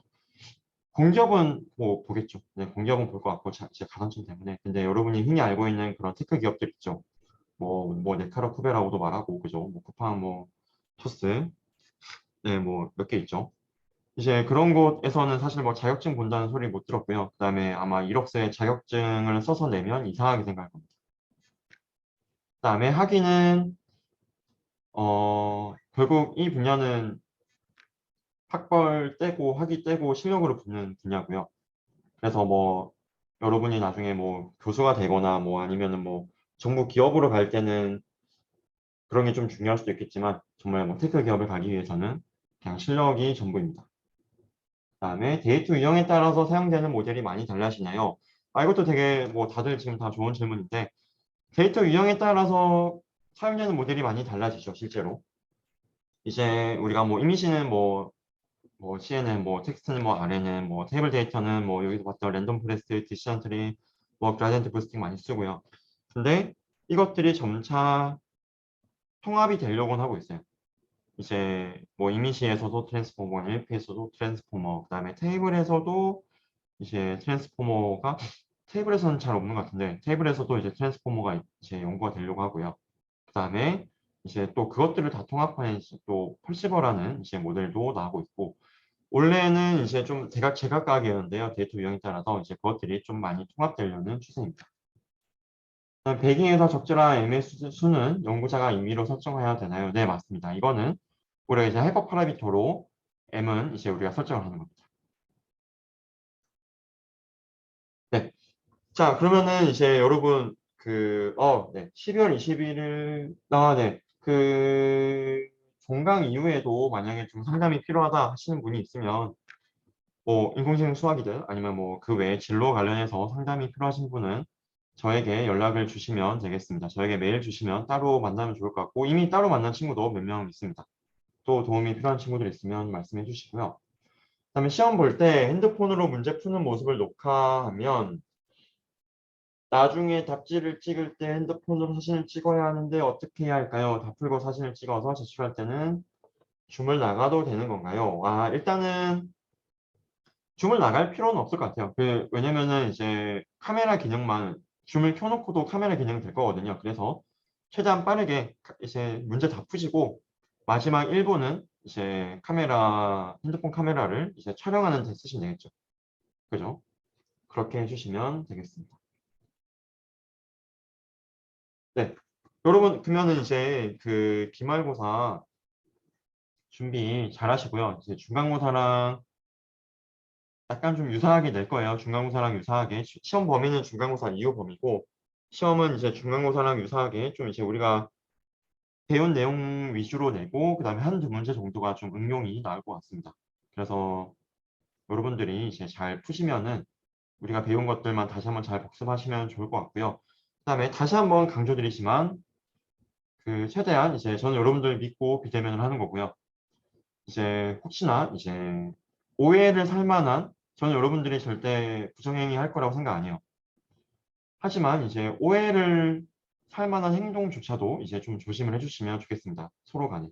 공기업은 뭐 보겠죠. 네, 공기업은 볼 것 같고 제 가산점 때문에. 근데 여러분이 흔히 알고 있는 그런 테크 기업들 있죠. 뭐 네카라 쿠베라고도 말하고 그죠. 뭐 쿠팡 뭐 토스 네, 뭐 몇 개 있죠. 이제 그런 곳에서는 사실 뭐 자격증 본다는 소리 못 들었고요. 그다음에 아마 이력서에 자격증을 써서 내면 이상하게 생각할 겁니다. 그다음에 학위는 결국 이 분야는 학벌 떼고 학위 떼고 실력으로 붙는 분야고요. 그래서 뭐 여러분이 나중에 뭐 교수가 되거나 뭐 아니면은 뭐 정부 기업으로 갈 때는 그런 게 좀 중요할 수도 있겠지만 정말 뭐 테크 기업을 가기 위해서는 그냥 실력이 전부입니다. 그다음에 데이터 유형에 따라서 사용되는 모델이 많이 달라지나요? 아, 이것도 되게 뭐 다들 지금 다 좋은 질문인데 데이터 유형에 따라서 사용되는 모델이 많이 달라지죠, 실제로. 이제 우리가 뭐 이미지는 뭐 CNN, 뭐 텍스트는 뭐 RNN, 뭐 테이블 데이터는 뭐 여기서 봤던 랜덤 포레스트, 디시전 트리, 뭐 그라디언트 부스팅 많이 쓰고요. 근데 이것들이 점차 통합이 되려고는 하고 있어요. 이제 뭐 이미지에서도 트랜스포머, NLP에서도 트랜스포머, 그다음에 테이블에서도 이제 트랜스포머가 테이블에서는 잘 없는 것 같은데 테이블에서도 이제 트랜스포머가 이제 연구가 되려고 하고요. 그다음에 이제 또 그것들을 다 통합한 이제 또 펄시버라는 이제 모델도 나오고 있고 원래는 이제 좀 제각각이었는데요. 데이터 유형에 따라서 이제 그것들이 좀 많이 통합되려는 추세입니다. 그다음 배경에서 적절한 MS 수는 연구자가 임의로 설정해야 되나요? 네, 맞습니다. 이거는 우리가 이제 하이퍼 파라미터로 M은 이제 우리가 설정을 하는 겁니다. 네. 자, 그러면은 이제 여러분 네. 12월 21일 네. 종강 이후에도 만약에 좀 상담이 필요하다 하시는 분이 있으면 뭐 인공지능 수학이든 아니면 뭐 그 외에 진로 관련해서 상담이 필요하신 분은 저에게 연락을 주시면 되겠습니다. 저에게 메일 주시면 따로 만나면 좋을 것 같고 이미 따로 만난 친구도 몇 명 있습니다. 또 도움이 필요한 친구들 있으면 말씀해 주시고요. 그다음에 시험 볼 때 핸드폰으로 문제 푸는 모습을 녹화하면 나중에 답지를 찍을 때 핸드폰으로 사진을 찍어야 하는데 어떻게 해야 할까요? 다 풀고 사진을 찍어서 제출할 때는 줌을 나가도 되는 건가요? 일단은 줌을 나갈 필요는 없을 것 같아요. 왜냐면은 이제 카메라 기능만 줌을 켜놓고도 카메라 기능 될 거거든요. 그래서 최대한 빠르게 이제 문제 다 푸시고 마지막 1분은 이제 핸드폰 카메라를 이제 촬영하는 데 쓰시면 되겠죠. 그죠? 그렇게 해주시면 되겠습니다. 네. 여러분, 그러면은 이제 기말고사 준비 잘 하시고요. 이제 중간고사랑 약간 좀 유사하게 낼 거예요. 중간고사랑 유사하게. 시험 범위는 중간고사 이후 범위고, 시험은 이제 중간고사랑 유사하게 좀 이제 우리가 배운 내용 위주로 내고, 그 다음에 한두 문제 정도가 좀 응용이 나올 것 같습니다. 그래서 여러분들이 이제 잘 푸시면은 우리가 배운 것들만 다시 한번 잘 복습하시면 좋을 것 같고요. 그 다음에 다시 한번 강조드리지만, 최대한 이제 저는 여러분들 믿고 비대면을 하는 거고요. 이제 혹시나 이제 오해를 살 만한 저는 여러분들이 절대 부정행위 할 거라고 생각 안 해요. 하지만 이제 오해를 살 만한 행동조차도 이제 좀 조심을 해주시면 좋겠습니다. 서로 간에.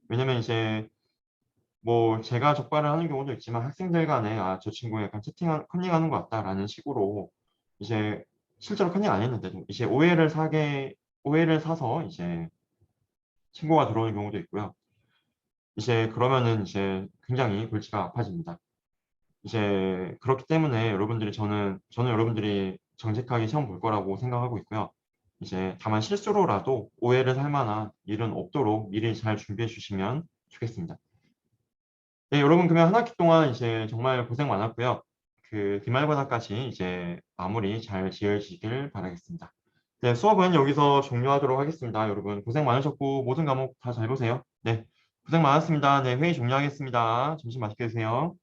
왜냐면 이제 뭐 제가 적발을 하는 경우도 있지만 학생들 간에 저 친구 약간 컨닝하는 것 같다라는 식으로 이제 실제로 컨닝 안 했는데도 이제 오해를 사서 이제 친구가 들어오는 경우도 있고요. 이제 그러면은 이제 굉장히 골치가 아파집니다. 이제 그렇기 때문에 저는 여러분들이 정직하게 시험 볼 거라고 생각하고 있고요. 이제 다만 실수로라도 오해를 살 만한 일은 없도록 미리 잘 준비해 주시면 좋겠습니다. 네, 여러분 그러면 한 학기 동안 이제 정말 고생 많았고요. 기말고사까지 이제 마무리 잘 지으시길 바라겠습니다. 네, 수업은 여기서 종료하도록 하겠습니다. 여러분 고생 많으셨고 모든 과목 다 잘 보세요. 네, 고생 많았습니다. 네, 회의 종료하겠습니다. 점심 맛있게 드세요.